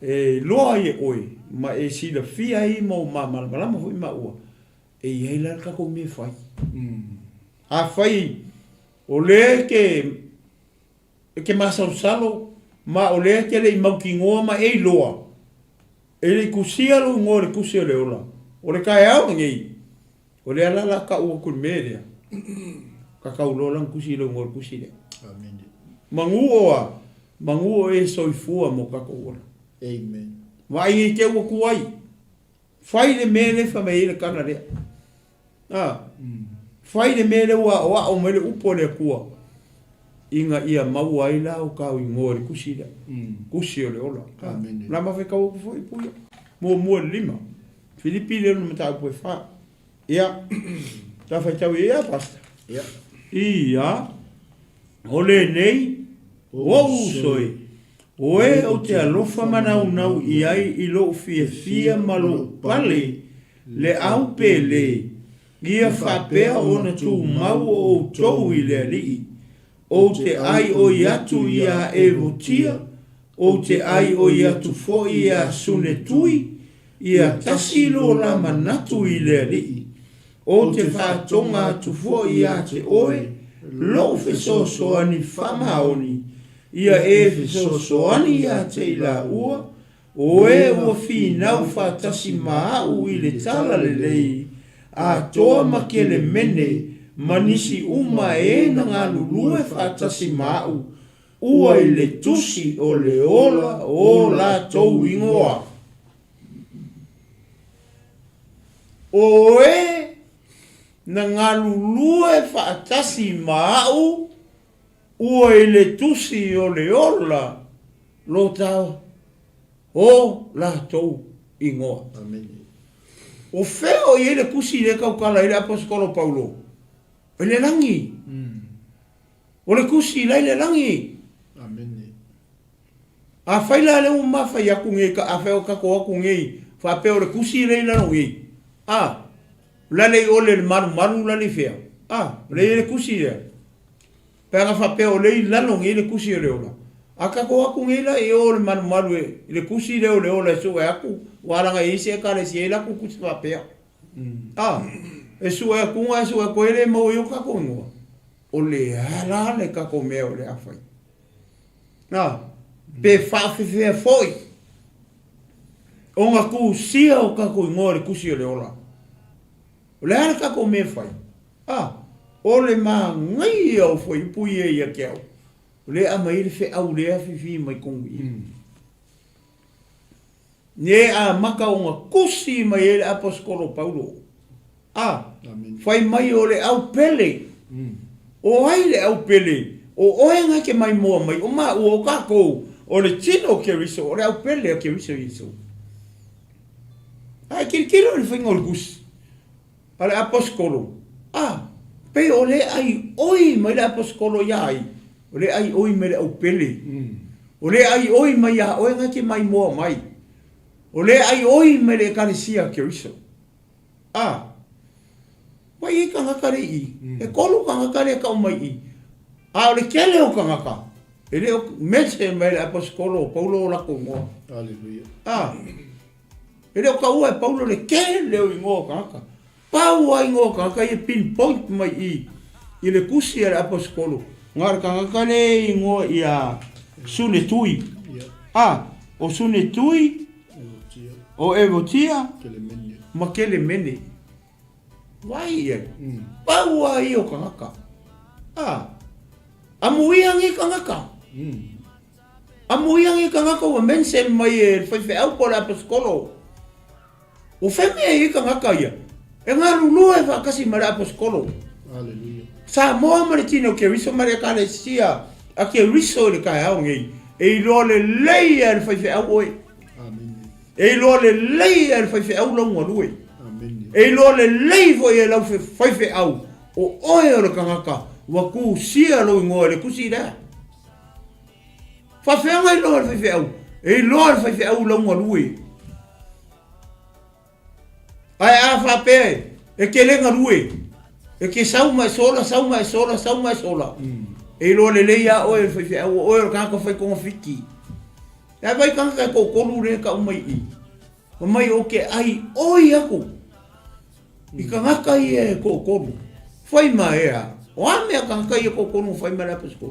E loa e oi ma e si la fia I mo ma malama foi ma ua. E ia la ka ko me fai. Fai o le ke masalo ma o le ke le maukingoa ma e loa. E le kusia lo ngore kusia le ola. O le taeao ngai. O le ala ka ua ku media. Ka lola kusi lo ngore kusi le. Amen. Manguo e soifua mo ka ko ola. Amen. Vai ke ua kuai. Fai le mele fa me le kana le. Fai le mele wa o mele upo le kua. Inga ia mau ai la o ka ngore kusi le. Kusi o le ola. Amen. La ma fe ka o foi puia. Mo lima. Filipi le no mata po fa. Ia. Ta fa tau ia pasta. Ia. Ia. Ole nei. O soi. Oe o te alofa manau I ai I lo fia malo pale. Le au pele. Ia whapea o na tu mau o tou I le alii. O te ai o iatu ia e rotia. O te ai o iatu fo ia sune tui. Ia tasilo la manatu I le alii. O te whatonga tu fo ia te oe. Lo fe so ani whamaoni. Ia e fesosoani ia te ila ua. O e ua whinau whatasi maau I le tala le lei. A toa makele mene. Manisi uma e na ngā lulue whatasi maau. Ua I le tusi o le ola o la tou ingoa. O e na ngā lulue whatasi maau. Ua I le tusi o le ola lo tau o la tou ingoa. Amen. O feo I le kusi le kaukala I le apostolo Paulo. O le langi. O le kusi lai le langi. Amen. A faila le umafa ya kunge ka a feo kako aku ngei. Fa peo le kusi le la ngei. La le o le maru la le feo. Le kusi le. Pega fa peo le lalo ngei le kusi le ola. Aka ko aku ngei la e o le maru le kusi le ola so e aku waranga I se ka le se la ku kusi fa peo. E so e aku nga so e ko ele mo yo ka ko ngo. O le ala le ka ko me o le afai. Pe fa fe foi. O nga ku sia o ka ko ngo le kusi le ola. O le ala ka ko me fai. O le ma ngai au foi pui e ia keo. O le ama I le fe au le afifi mai kongi. Ne a maka o nga kusi mai ele apostolo Paulo. Fai mai o le au pele. O ai le au pele. O oenga ke mai moa mai. O ma o kako. O le tino ke riso. O le au pele ke riso iso. Kiro le whainga o le kusi. A le apostolo. Pe o le ai oi mai le apostolo iai. O le ai oi mai le au pele. O le ai oi mai a oenga ke mai moa mai. O le ai oi mai le kalesia ke riso. Wai I kangaka I. E kolu kangaka le kau mai I. O le kele o kangaka. E le o mese mai le apostolo Paulo o lako ngoa. Hallelujah. E le o kaua e Paulo le kele o ingoa kangaka. Pau ai ngoa kangaka I pinpoint mai I le kusi le apostolo. Ngar kangaka le ingoa I a sune tui. O sune tui. O evotia. Ma kele mene. Wai e. Pau ai o kangaka. Amuiangi kangaka. Amuiangi kangaka o mense mai e whaiwhi au po le apostolo. O wheme I kangaka ia. E ngā rulu e whakasi ma le apostolo. Hallelujah. Sa moa ma le tino ke riso ma le kane sia. A ke riso le kai au ngei. E I loa le lei e le whaiwhi au oe. E I loa le lei e le whaiwhi au lau ngalue. E I loa le lei fo e lau whaiwhi au. o oe o le kangaka wa ku sia lo ngo le kusi da fa fe ngai lo fe au e lo fe au lo ngolui ai a fa pe e ke le ngolui e ke sau mai sola e lo le ya o fe au o ka ko fe ko fiki ya vai ka ko lu le ka mai I mai o ke ai oi aku I ka ngaka I e ko fai mai ea o ame a ka ngaka I e ko fai mai la pesko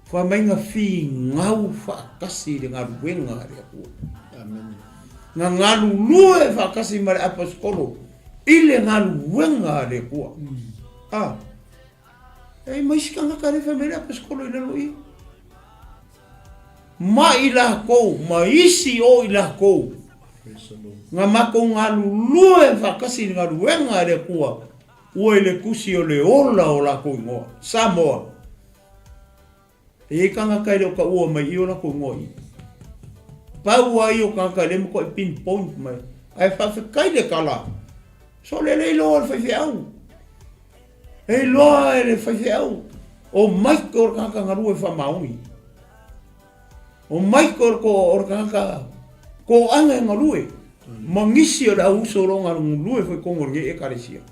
fa mai nga fi ngau fa kasi de nga ruenga re aku amen nga ngalu lue fa kasi mai la pesko ile nga ruenga re ku ai mai ska ngaka re fa mai la pesko ile lo I ma ila ko ma isi o ila ko nga mako ngalu lue fa kasi nga ruenga re ku o le kusi o le ola o la ko ngo Samoa e kanga kai o ka o mai o la ko ngoi pa wa I o kanga le mo ko pinpoint mai ai fa fa kai le kala so le lo fa au e lo le fa au o mai ko kanga ngaru fa maui o mai ko kanga ko anga ngaru mangisi o la uso lo ngaru fa ko ngorge e karesia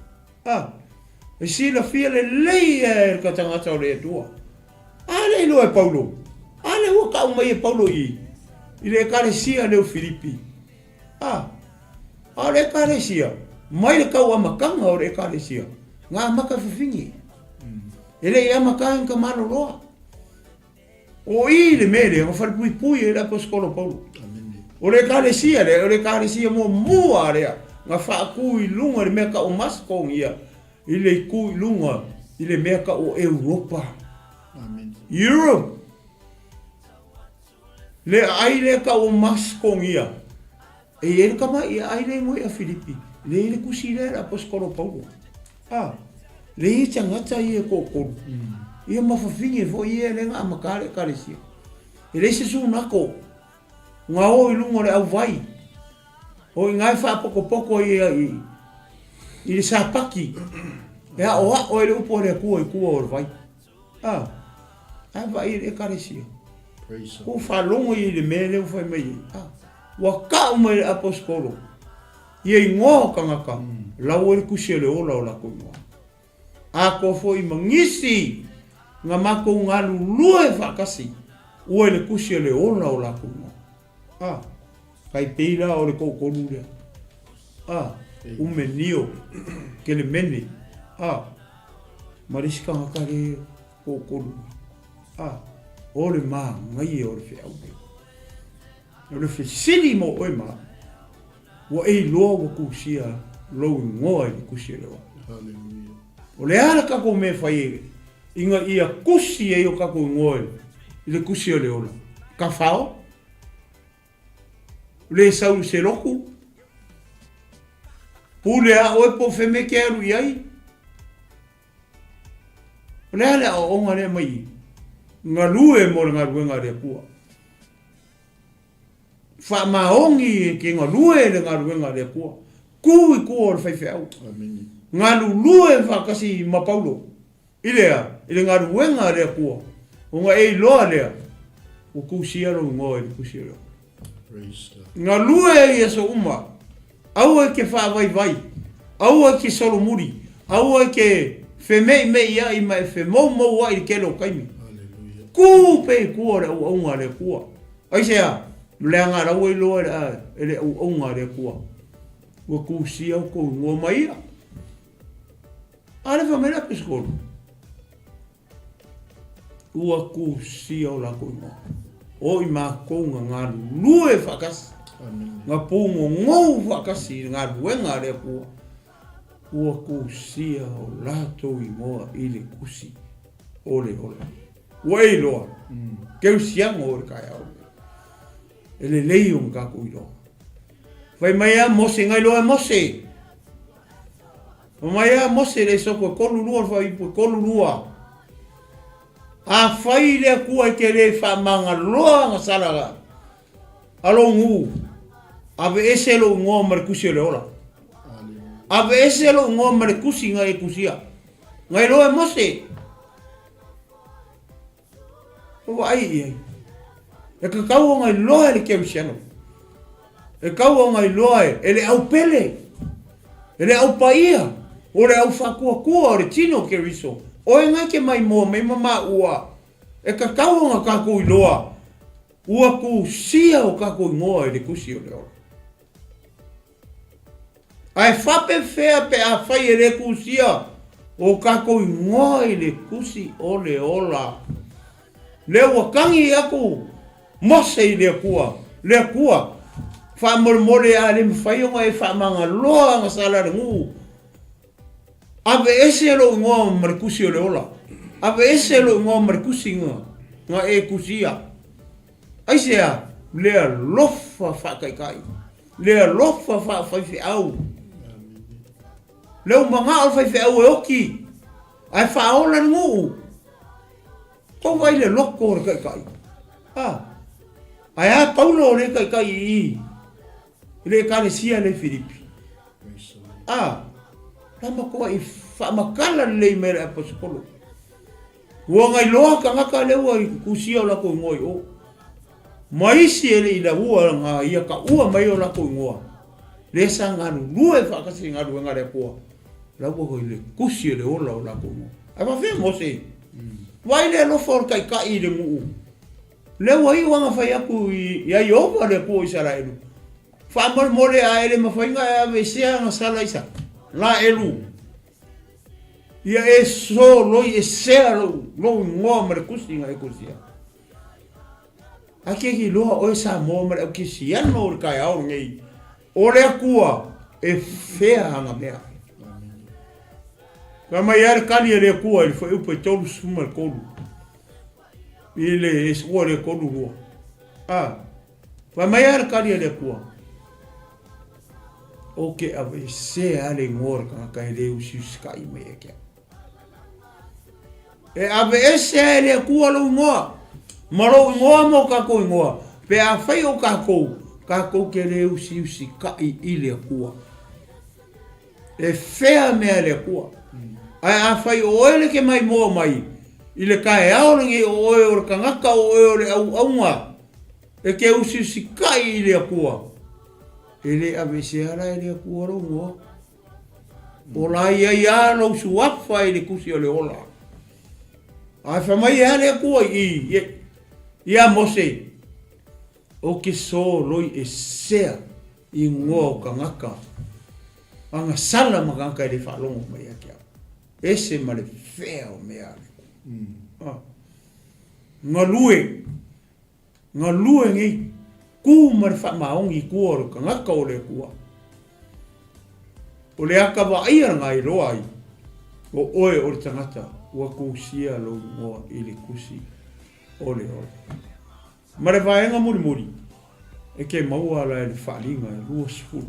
e si la fia le lei e ka tangata o le tua ale lo e Paulo ale o ka mai e Paulo I le karesia le o Filipi ale karesia mai le ka o makanga o le karesia nga maka fifingi ele ia makanga ka maloloa o I le mele o fal pui e la poskolo Paulo o le karesia mo mua rea nga fa ku I lunga le meka o masko ia ile ku lunga ile meka o Europa amen Europe le aile ka o masko ia e ka mai aile mo a Filipi le kusi le apostolo Paulo le tangata I ko ia mafafinge fo ia le nga makare karesia ile se su nako nga o lunga le au vai o ngai fa poko I sapaki ya o ele upo le ku o vai vai e karesia ku fa longo I le mele foi mai wa ka mai apostolo ye ngo kangaka la o le kusele o la ko ngo a ko foi mangisi nga mako ngalu lue fa kasi o le kusele o la ko ngo kai peila o le ko lule menio que le mene mariska ngakare ko o le ma ngai o le fe au o le fe sini mo o ma o e lo o kusia lo ngo e kusia lo haleluya o le ala ka ko me fai inga ia kusi e o ka ko ngo le kusia le ola ka fao le sau se loku pule a o po feme ke aru ai le o ngare mai ngalue mo ngaru ngare ku fa maongi ke ngalue le ngaru ngare ku ku o fa fa amen ngalu lue fa kasi ma Paulo ile ngaru ngare ku o nga e lo le o ku sia lo ngo e ku sia ngalue ye so uma au ke fa vai au ke solo muri au ke feme me ia I mai femo mo wa I ke lo kaimi haleluya ku pe ku ora o ngare ku ai sea le ngara o lo ele o ngare ku o ku sia ko ngo mai ale fa mera pesco o ku sia o la ko ngo o I ma ko nga lue fa kas nga pungo ngou fa kasi nga ruenga le ku o kusia o lato I moa I le kusi ole wei loa ke usiang o ka ya ele leio ka ku ilo vai mai a mose ngai loa mose o mai a mose le soko kolu lua vai kolu lua a fai le ku ke le fa manga loa nga sala alongu ave ese lo ngo mar kusi le ola ave ese lo ngo mar kusi nga e kusia Ngai loa mose. O ai ai. E ka kau ngai loa le ke usiano. E kau ngai loa ele au pele. Ele au paia. O le au whakua kua o le tino ke riso. O e ngai ke mai mua, mai mama ua. E ka kau ngā kako i loa. Ua ku sia o kako i ngoa e le kusi o le ora. Ai whape whea pe a whai e le kusia. O kako i ngoa e le kusi o le ola. Le wakangi aku. Mose i le kua. Le kua. Wha mole a le mwhaionga e wha manga loa nga salare ngu. Ave ese lo ngoa marikusi o le ola. Ave ese lo ngoa marikusi nga e kusia. Aisea, lea lofa whakaikai. Lea lofa whawhaiwhi au. Leo manga o whaiwhi au e oki. Ai whaola ngu. Kau vai le loko o le kaikai. Ai a paulo o le kaikai i. Le kare sia le Filipi. Lama koa i whamakala lei mele apostolo. Ua ngai loa ka ngaka lewa i kusia o lako i ngoi o. Maisi ele i la ua ngā ia ka ua mai o lako i ngoa. Le sa nganu lue whakasi nganu ngare koa. La ua koi le kusia le ola o lako i ngoa. Ai whawhea mose. Wai le lofa o kai kai i le muu. Le ua i wanga whai aku i ai opa le po i sara elu. Whaamar mole a ele mawhainga e ave sea nga sala isa. La elu. Ia e so loi e sea loi ngoa mare kusi nga e kusia. Ake ki loa oe sa moa mare au kisi ano o kai au ngei. O le akua e fea hanga mea. Ka mai are kali e le akua ili whai upa i tolu suma le kolu. Ile e sua le kolu rua. Ka mai are kali e le akua. Oke ave se ale ngor ka ele usi kai me ke. E ave ese ale ku lo ngoa. Maro ngoa mo ka ko ngoa. Pe a fai o ka ko ke le usi kai ile ku. E fea me ale ku. Ai a fai o ele ke mai mo mai. Ile kai ao ngi o ka ngaka o le au nga. E ke usi kai ile ku. Ele ave se ara ele ku ro ngo. Ola ia no suafa ele kusi ole ola. Ai fa mai ele ku ia mose. O que so loi e sea i ngo ka ngaka. Anga sala maganga ele fa longo mai akia. Ese male feo me ale. Ngalue ngi ku mar fa maongi ku or ka ngaka ole ku. Ole aka wa ia ngai roai. O oe o tangata wa ku sia lo mo ile kusi ole ole. Mare vaenga muri e ke maua la e falinga e lua sefulu.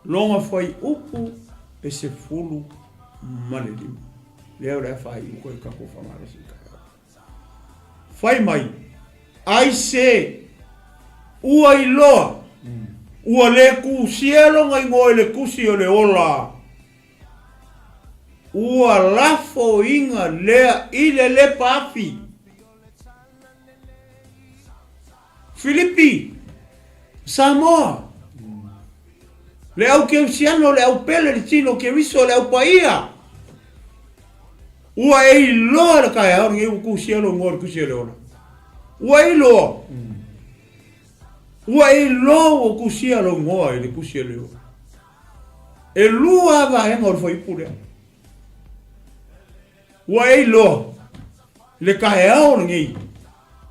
Longa foi upu e sefulu manelima. Leo le fai uko e kako whamara si ka. Fai mai, ai se ua i loa, ua le ku sielo ngai ngoe le kusi o le ola. Ua lafo inga lea ile le pafi. Filipi, Samoa, le au ke usiano, le au pele, le tino ke riso, le au paia. Ua e loa le kai au nge uku siano ngor kusi le ola. Ua e loa. Ua e loa uku siano ngor le kusi le ola. E lua va e ngor foi pure. Ua e loa le kai au nge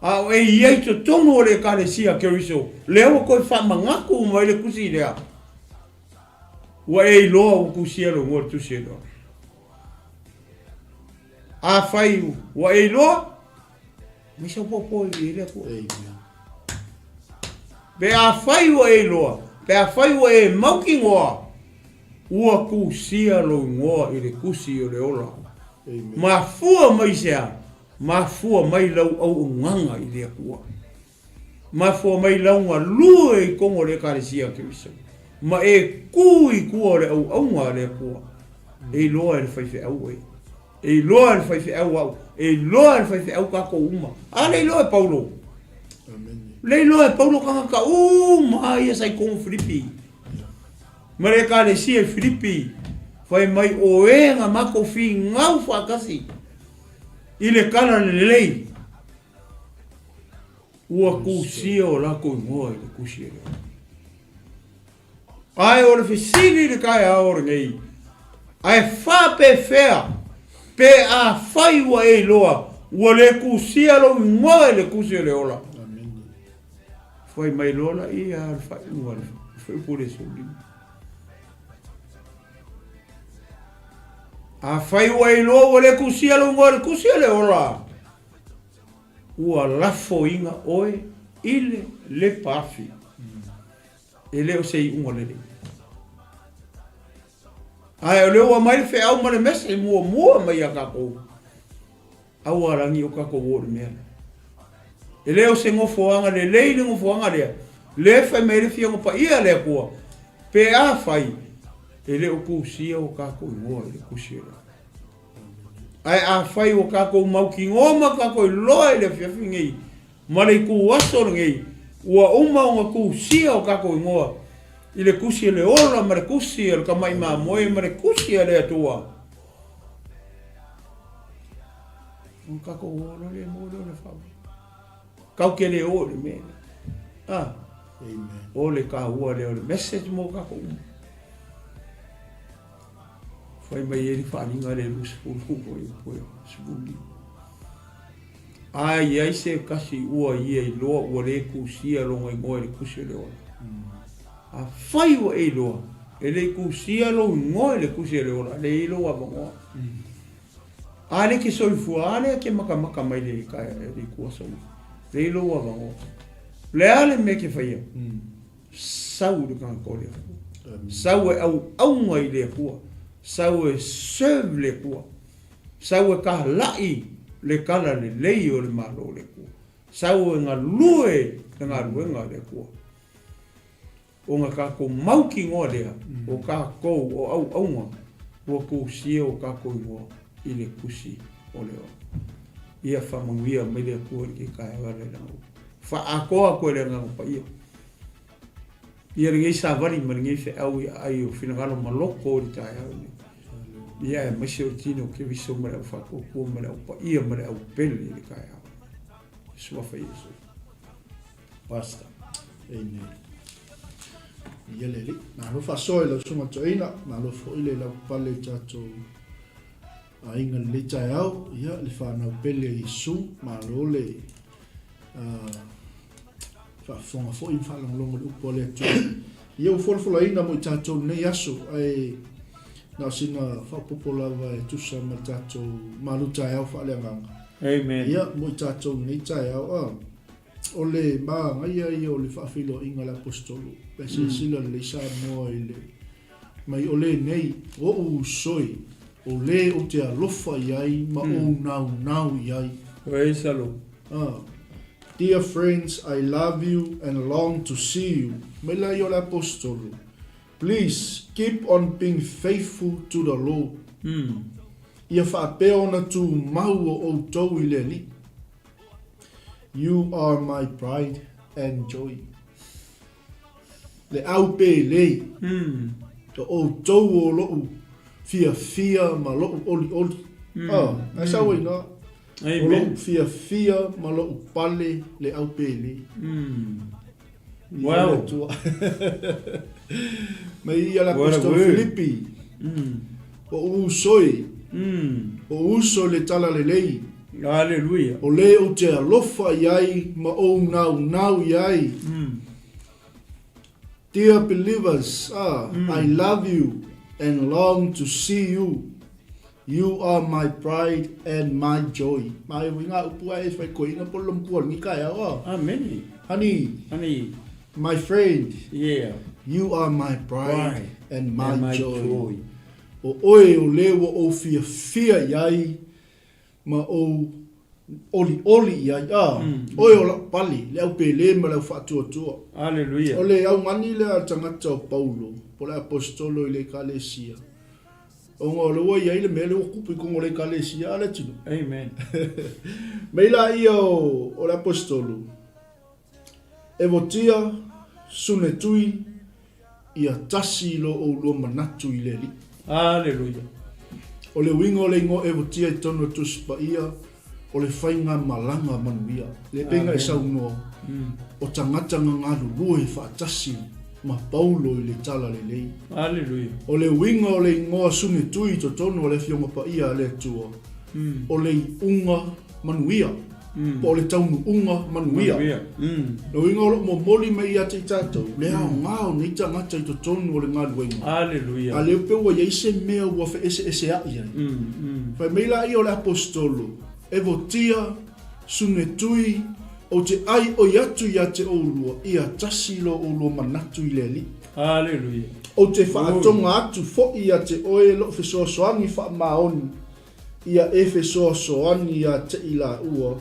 au e iei to tono le kare sia ke riso. Leo koi whamangaku mai le kusi lea. Ua e loa uku siano ngor tusi le ola. A fai wa e loa mi sa popo i le ko be a fai wa e loa be a fai wa e mauki ngoa ua ku sia lo ngoa i le kusi o le ola ma fua mai sea ma fua mai lau au nganga i le kua ma fua mai lau nga lue i kongo le karesia ke viso ma e ku i kua le au nga le kua E loa e fai au e. E loa e fai au. E loa e fai au kako uma. A le loa e Paulo. Le loa e Paulo ka uma ia sai con Filipi. Mare ka le si e Filipi. Fai mai o e nga mako fi ngau whakasi. I le kala le lei. Ua kusia o lako i ngoa i le kusia leo. Ai o le fisini le kai aore ngei. Ai wha pe fea. Pe a whai wa e loa. Ua le kusia lo i ngoa i le kusia le ola. Fai mai lola i a le whai ua le whai pure soli. A whai wa e loa ua le kusia lo i ngoa i le kusia le ola. Ua lafo inga oe ile le pafi. E leo sei unga lele. Ai o leo mai fe au mare mese mua mai a kako. Au arangi o kako wore mea. E leo se ngofo anga le leile ngofo anga lea. Le fai mere fia ngopa ia lea kua. Pe a fai. E leo kusia o kako ingoa le kusia lea. Ai a fai o kako mauki ngoma kako i loa i le fiafi ngei. Mare ku waso ngei. Ua uma o kusia o kako ingoa. I le kusia le ola mare kusia le kamai maa moe mare kusia le atua. O kako ola le moe le fau. Kau ke le o le mea. Amen. O le ka ua le o le message mo kako uma. Fai mai e li whaninga le lusi fulu koe sibuli. Ai se kasi ua ia i loa ua le kusia longa i ngoe le kusia le ola. A fai wa e loa. E le kusia lo i ngoe le kusia le ola. Le i loa mangoa. Ale ke soifua, ale ke maka mai le kaya e le kua sau. Le i loa mangoa. Le ale me ke fai sau le kanga kore. Sau e au ngai le kua. Sau e serve le kua. Sau e kaha lai le kala le lei o le malo le kua. Sau e ngā lue ngā ruenga le kua. O ngā kako mauki ngoa lea. O kako o au aunga. O kusia o kako ingoa i le kusi o leo. Ia whamanguia me le kua ki kai wale nao. Wha akoa koe le ngā pa ia. Ia ringei sa wari ma ringei whi au i ai o whinangalo maloko o li taeao ni. Ia e masi o tino ke viso mare au whako kua mare au pa ia mare au pele li kai au. Sua wha Iesu. Basta. Amen. Ia leli. Nā rofa soe lau sunga toina. Nā rofa ile lau pale tato a inga le taeao. Ia le whanau pele i su. Malū le whafonga fo i whalongalonga le upo le atu. Ia u wholawhala ina mo i tato nei aso. Ai nā sina whapopolawa e tusa ma tato Malū taeao faaleagaga. Amen. Ia mo i tato nei taeao. O le maanga ia o le whaafilo inga la apostolo. Pese sila le sa moa i le. Mai o le nei, o u soi. O le o te alofa iai, ma o nau iai. Praise the Lord. Dear friends, I love you and long to see you. Mai lai o le apostolo. Please keep on being faithful to the Lord. Ia whaapeo na tu mau o outou i le li. You are my pride and joy. Le au pe lei. To outou o lou fia ma lou oli. Asa wai na. O lou fia ma lou pale le au pe lei. Wow. Mai ia la apostol Filipi. O usoi. O uso le tala le lei. Hallelujah. O le o te alofa iai ma o nau iai. Dear believers, I love you and long to see you. You are my pride and my joy. Mai winga upua e fai ko inga polom puan ni kai awa. Amen. Honey, my friend. Yeah. You are my pride and my joy. O oe o lewa o fia iai ma o oli iai. Oe o la pali, le au pe le ma le whaatua. Hallelujah. O le au ngani le a tangata o Paulo, po le apostolo i le kalesia. Ongo le wa ia ile mele o kupu ko ngole kalesia le tino. Amen. Meila io o l'apostolo. E votia sune tui ia tasi lo o lo manatu i le li. Hallelujah. O le wingo le ngo e votia i tono tusi pa ia o le whainga malanga manuia. Le penga e saunoa o tangata ngalu lue wha tasi ma paulo i le tala le lei. Hallelujah. O le winga o le ngoa sune tui to tono o le fionga pa ia le tua. O le unga manuia. Po le taunu unga manuia. No winga o mo moli me ia te tatou. Le au ngao ni tangata i to tono o le ngalu winga. Hallelujah. A le upe ua yeise mea ua fe ese a ia. Fai meila i o le apostolo. E votia sune tui o te ai o yatu ia te oulua. Ia tasi lo oulua manatu i le li. Hallelujah. O te whaatonga atu fo ia te oe lo fe soasoani wha maoni. Ia e fe soasoani ia te ila ua.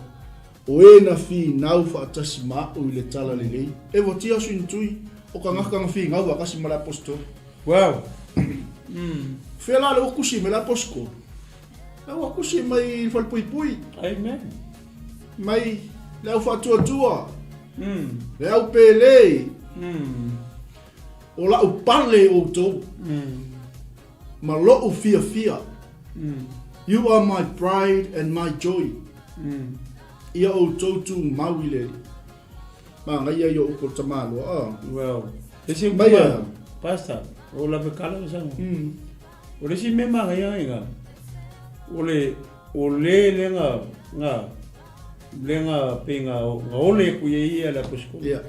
O e na fi nau whaatasi mao i le tala le lei. E votia sune tui o ka ngakanga fi ngau a kasi mala apostolo. Wow. Fela le okusi me la apostolo. La okusi mai falpuipui. Amen. Mai le au whatuatua. Le au pele. O la au pale o tau. Ma lo o fia fia. You are my pride and my joy. Ia o tau tu mawile. Ma ngai ai o uko tamalo. Wow. Ese Maya. Pastor. O la bekala sang. O le si me manga ia. O le lenga penga nga ole ku ia la posko. Ia.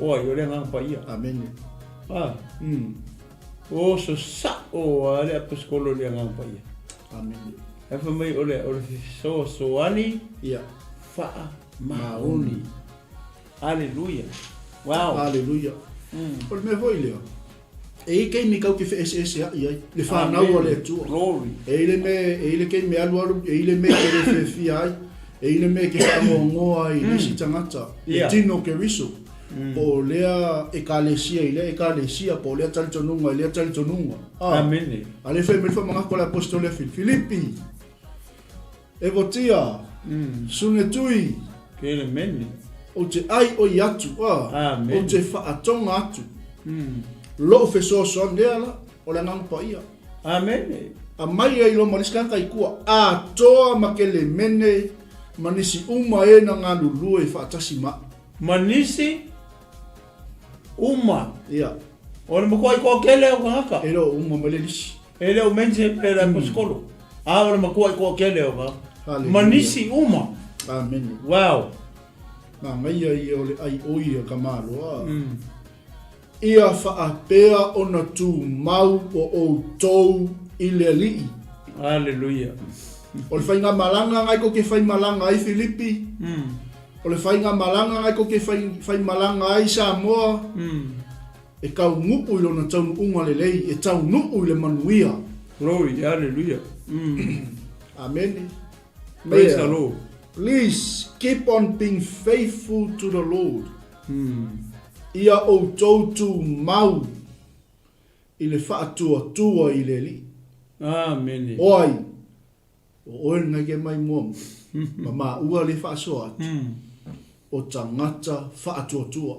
O yo lenga pa ia. Amen. O so sa o ale posko lo lenga pa ia. Amen. E fa mai ole so ani Ia. fa mauni. Hallelujah. Wow. Hallelujah. O me voi leo. E kei mi kau ki fe ese ia le fa na o le tu. Glory. E le kei me alu e le me ke le fe fi ai. E le me ke fa ngo ai le si tangata. E tino ke riso. Po lea e kalesia i le e kalesia po lea talitonunga i lea talitonunga. Amen. Ale fe me fa manga ko la apostole Filipi. E votia. Sune tui. Ke le meni. O te ai o yatu. Amen. O te fa atonga atu. Lo fe so ndela o la nang pa ia. Amen. A mai ai lo mariskanka i kua a toa makele mene manisi uma e na ngā lulu e whaatasi ma. Manisi uma. Ia. O le makua i kua kele o kangaka. E lo uma malelisi. E leo mense pera poskolo. O le makua i kua kele o kangaka. Manisi uma. Amen. Wow. Ma ngai ai o le ai oi ka malo. Ia whaapea o na tū mau o tou i le lii. Hallelujah. O le whainga malanga ngai ko ke whai malanga ai Filipi. O le whainga malanga ngai ko ke whai malanga ai Samoa. E kau ngupu i lona taunu unga le lei. E tau nupu i le manuia. Glory. Hallelujah. Amen. Praise the Lord. Please keep on being faithful to the Lord. Ia o tautu mau i le whaatua tua i le li. Amen. Oi, o oe ngai ke mai mua. Ma ua le whaasoa atu. O tangata whaatua tua.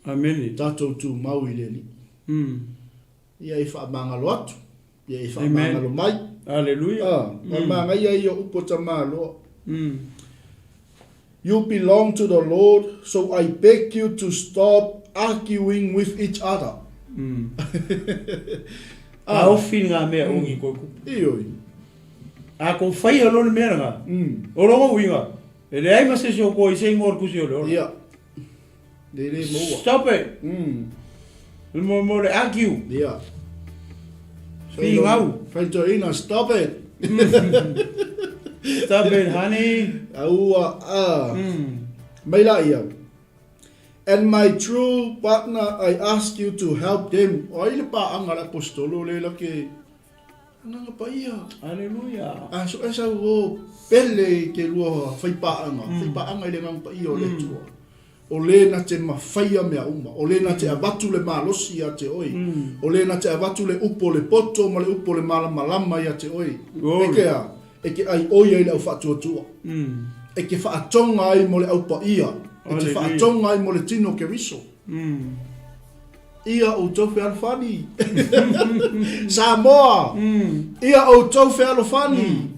Amen. Tatou tu mau i le li. Ia i whaamangalo atu. Ia i whaamangalo mai. Hallelujah. Ma ngai ai o upo tamalo. You belong to the Lord, so I beg you to stop arguing with each other. Au finga me ongi ko. Ioi. A ko fai alo le mera nga. O rongo winga. E le ai mase so ko i se ngor kusi o le. Ia. Le moa. Stop it. Le mo le argue. Ia. Finga au. Fai to ina stop it. Stop it, honey. Aua Maila ia. And my true partner, I ask you to help them. O ile pa anga la apostolo le la ke nanga pa ia. Hallelujah. So esa o pele ke lua fai pa anga. Fai pa anga ile ngang pa ia o le tua. o le na te mawhaia mea uma, o le na te avatu le malosi a te oi, o le na te avatu le upo le poto, ma le upo le malama ia te oi. Eke ai oi ai le au whatuatua. Eke whaatonga ai mo le au pa ia, eke whaatonga ai mo le tino ke riso. Ia o tau whea alofani. Samoa, ia o tau whea alofani.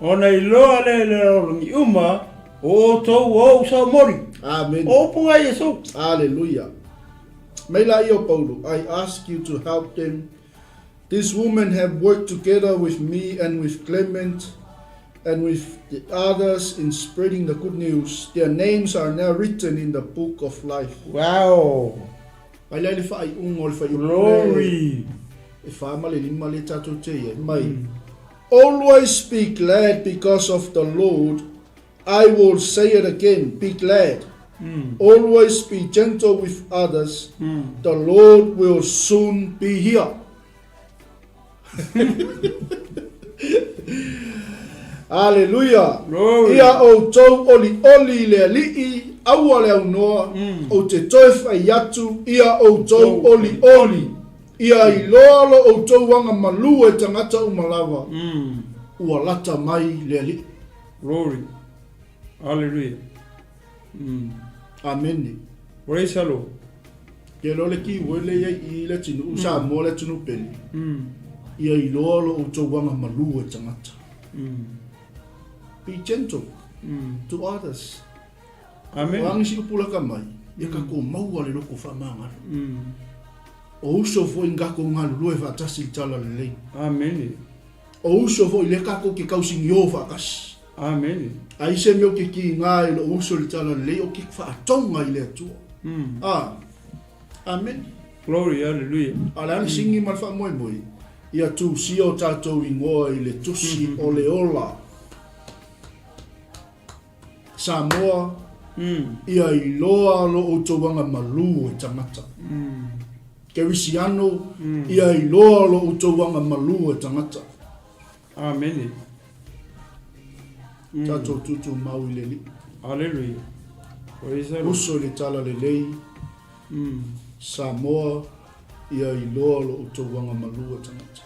Ona i loa le rongi uma, o tau o sa mori. Amen. O punga Yesu. Hallelujah. Meila io Paulo, I ask you to help them. These women have worked together with me and with Clement and with the others in spreading the good news. Their names are now written in the book of life. Wow. Glory. Always be glad because of the Lord. I will say it again, be glad. Always be gentle with others. The Lord will soon be here. Hallelujah. Ia o tau oli le li'i aua le aunoa o te toe whai atu. Ia o tau oli. Ia I lolo o tau wanga Malū e tangata umalawa. Ua lata mai le li'i. Glory. Hallelujah. Amen. Praise the Lord. Ke lo le ki wele I le tinu sa mo le tinu peli. Ia I lolo o tau wanga Malū e tangata. Be gentle to others. Amen. Wangi si kupula kamai. Ia ka ko maua le loko whamanga. O uso fo ingako ngalulu e whatasi tala le lei. Amen. O uso fo ile kako ke kausingi o whakas. Amen. Ai se meo ke ki ngā I lo uso le tala le lei o ke whaatonga I le atua. Amen. Glory, hallelujah. Ala ani singi malwha moe moe. Ia tusia o tātou ingoa I le tusi o le ola. Samoa, ia I loa lo o tau wanga Malū e tangata. Kerisiano, ia I loa lo o tau wanga Malū e tangata. Amen. Tātou tutu mau I le li. Hallelujah. Praise the Lord. Uso le tala le lei. Samoa, ia I loa lo o tau wanga Malū e tangata.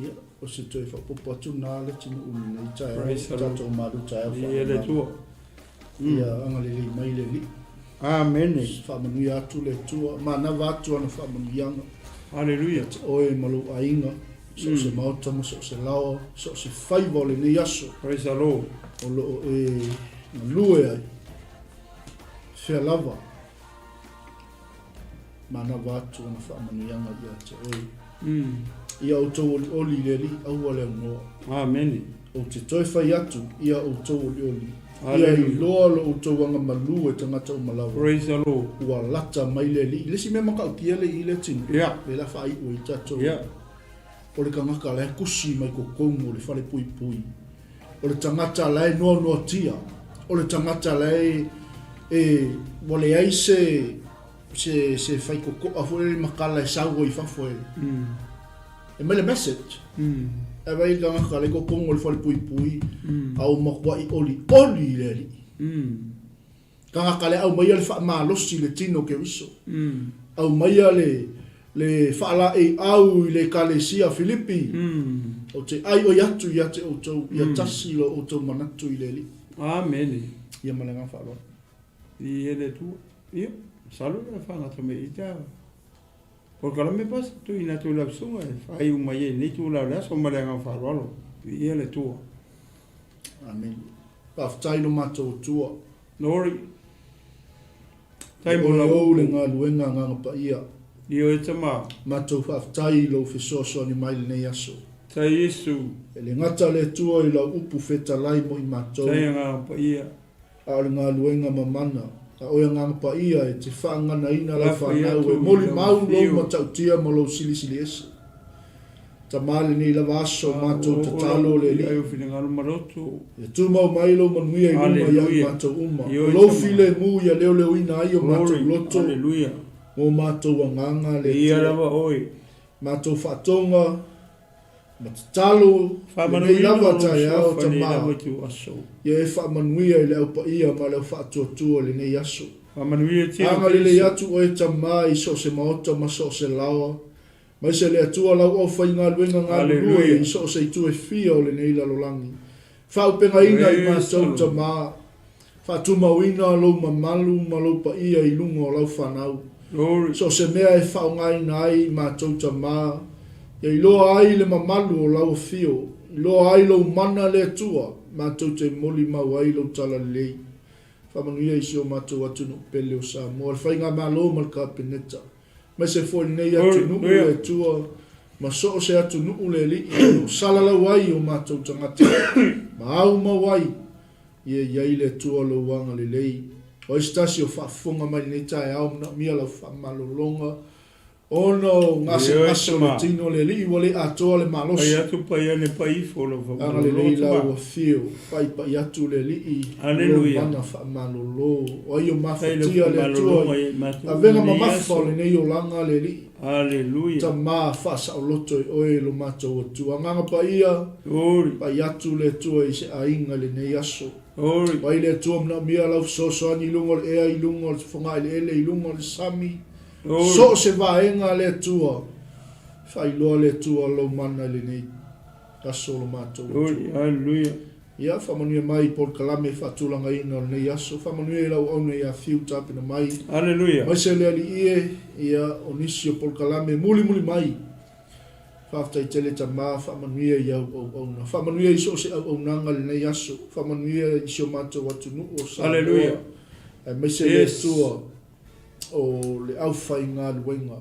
Ia. O se toi whapopo atu nā le tino umi nei taeao, tātou maru taeao whamanui. Ia angalele mai le li. Amen. Whamanui atu le tua, manawa atu ana whamanuianga. Hallelujah. Te oe malu ainga, so se mautama, so se lao, so se whaiva le nei aso. Praise the Lord. O loo e lue ai, whea lava. Manawa atu ana whamanuianga ia te oe. Ia o tau oli le li aua le anoa. Amen. O te toi whai atu, ia o tau oli. Ia I loa lo o tau wanga Malū e tangata umalawa. Praise the Lord. Ua lata mai le li. Lesi mea maka utia le I le tinu. Yeah. Le la whai ua I tatou. Yeah. O le kangaka le kusi mai ko kongo le whale pui pui. O le tangata le noa noa tia. O le tangata le wale ai se whai koko a fwere makala e saua I whafwere. E mai le message. E wai kangaka le ko kongo le whale pui pui. Au makwa I oli le li. Kangaka le au maia le wha malosi le tino ke riso. Au maia le faaleagaga I le kalesia Filipi. O te ai o yatu ia te o tau, ia tasi lo o tau manatu I le li. Amen. Ia malenga whaaloa. I ele tu. Ia. Salu le whangata me I tā. Por kalame pas tu ina tu la sunga. Ai umaye ni tu la la so malenga whaaloa. I ele tu. Amen. Paftai no matou tua. Glory. Tai mo la o le ngā luenga ngā pa ia. Io e tama. Matou whaftai lo whisoso ni mai nei aso. Tai Yesu. E le ngata le tua I la upu feta lai mo I matou. Tai ngā pa ia. A le ngā luenga mamana. A oia ngā pa ia e te whaangana ina la whanau e moli mau lo matau tia mo lo sili ese. Ta male ni la vaso matou te talo le li. Ayo fina ngā maroto. E tu mau mai lo manuia I luma ia matou uma. Lo file mu ia leo ina aio matou loto. Hallelujah. Mo matou wanganga le ia rawa oi. Matou whaatonga, Matalo, Whamanuia lava no taeao sofa ni tamā. lawa tu aso. Ia e whaamanuia i le au paia ma le au whaatuatua le nei aso. Whamanuia te Anga le atu o e tamā i so se maota ma so se lawa. Mai se le atua lau au whainga luenga ngā lua i so se itu e fia o le nei lalolangi. Whaupenga ina i mātou tamā. Whaatumauina lau mamalu ma lau paia i lungo lau whanau. So se mea e whaungai nai i mātou tamā. Ia i loa ai le mamalu o lau fio. I loa ai lau mana le atua. Mātou te moli mau ai lau tala lei. Whamanuia i sio mātou atu no pele o Samoa. Whainga malo mal ka peneta. Mai se fo nei atu nuu le atua. Ma so se atu nuu le li. Salala wai o mātou tangata. Ma au mawai. Ia i le atua lau wanga le lei. O istasi o whaafonga mai nei taeao na mia lau whaamalolonga. Ono ngase le tino le li wale atoa le malosi. Ai atu pai ane pai folo fa. Anga le li lau o fio. Pai atu le li. Aleluia. Mana wha malolo. O ai o mawhatia le atua. A venga ma mawha le nei o langa le li. Aleluia. Ta maa whasa o loto i oe lo mato o tua. Nganga pa ia. Pai atu le atua i se ainga le nei aso. Pai le atua mna mia lau soso ani lungo le ea i lungo le whonga le ele i lungo le sami. So se vaenga le atua. Whai loa le atua lau mana le nei. Aso lo mato o tua. Aleluia. Ia whamanuia mai por kalame whatulanga ina le nei aso. Whamanuia lau auna ia fiu tapina mai. Aleluia. Mai se le ali ie. Ia onisi o por kalame muli mai. Whaftai tele tamā, whamanuia i au auna. Whamanuia i so se au aunanga le nei aso. Whamanuia i sio mato watu nuu o Samoa. Aleluia. Mai se le tua o le au whainga luenga.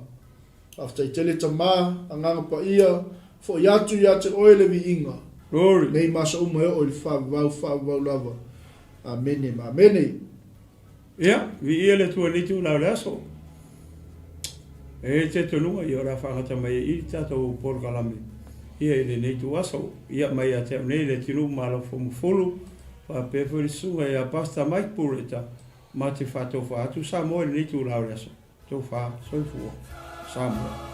Whaftai tele tamā, anganga pa ia, fo iatu ia te oe le vi inga. Nei masa uma o le whawau lava. Amene, amene. Ia, vi ia le tua nitu lau le aso. E te tonua i ora whakata mai i tātou porkalame. Ia i le neitu aso. Ia mai a te nei le tinu Malofou Mafulu. Pa pefuri sunga i a pasta mai Bureta. Ma te whātou whātu Samoa i le neitu lau le aso. Tau whā, soifua. Samoa.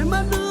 Malū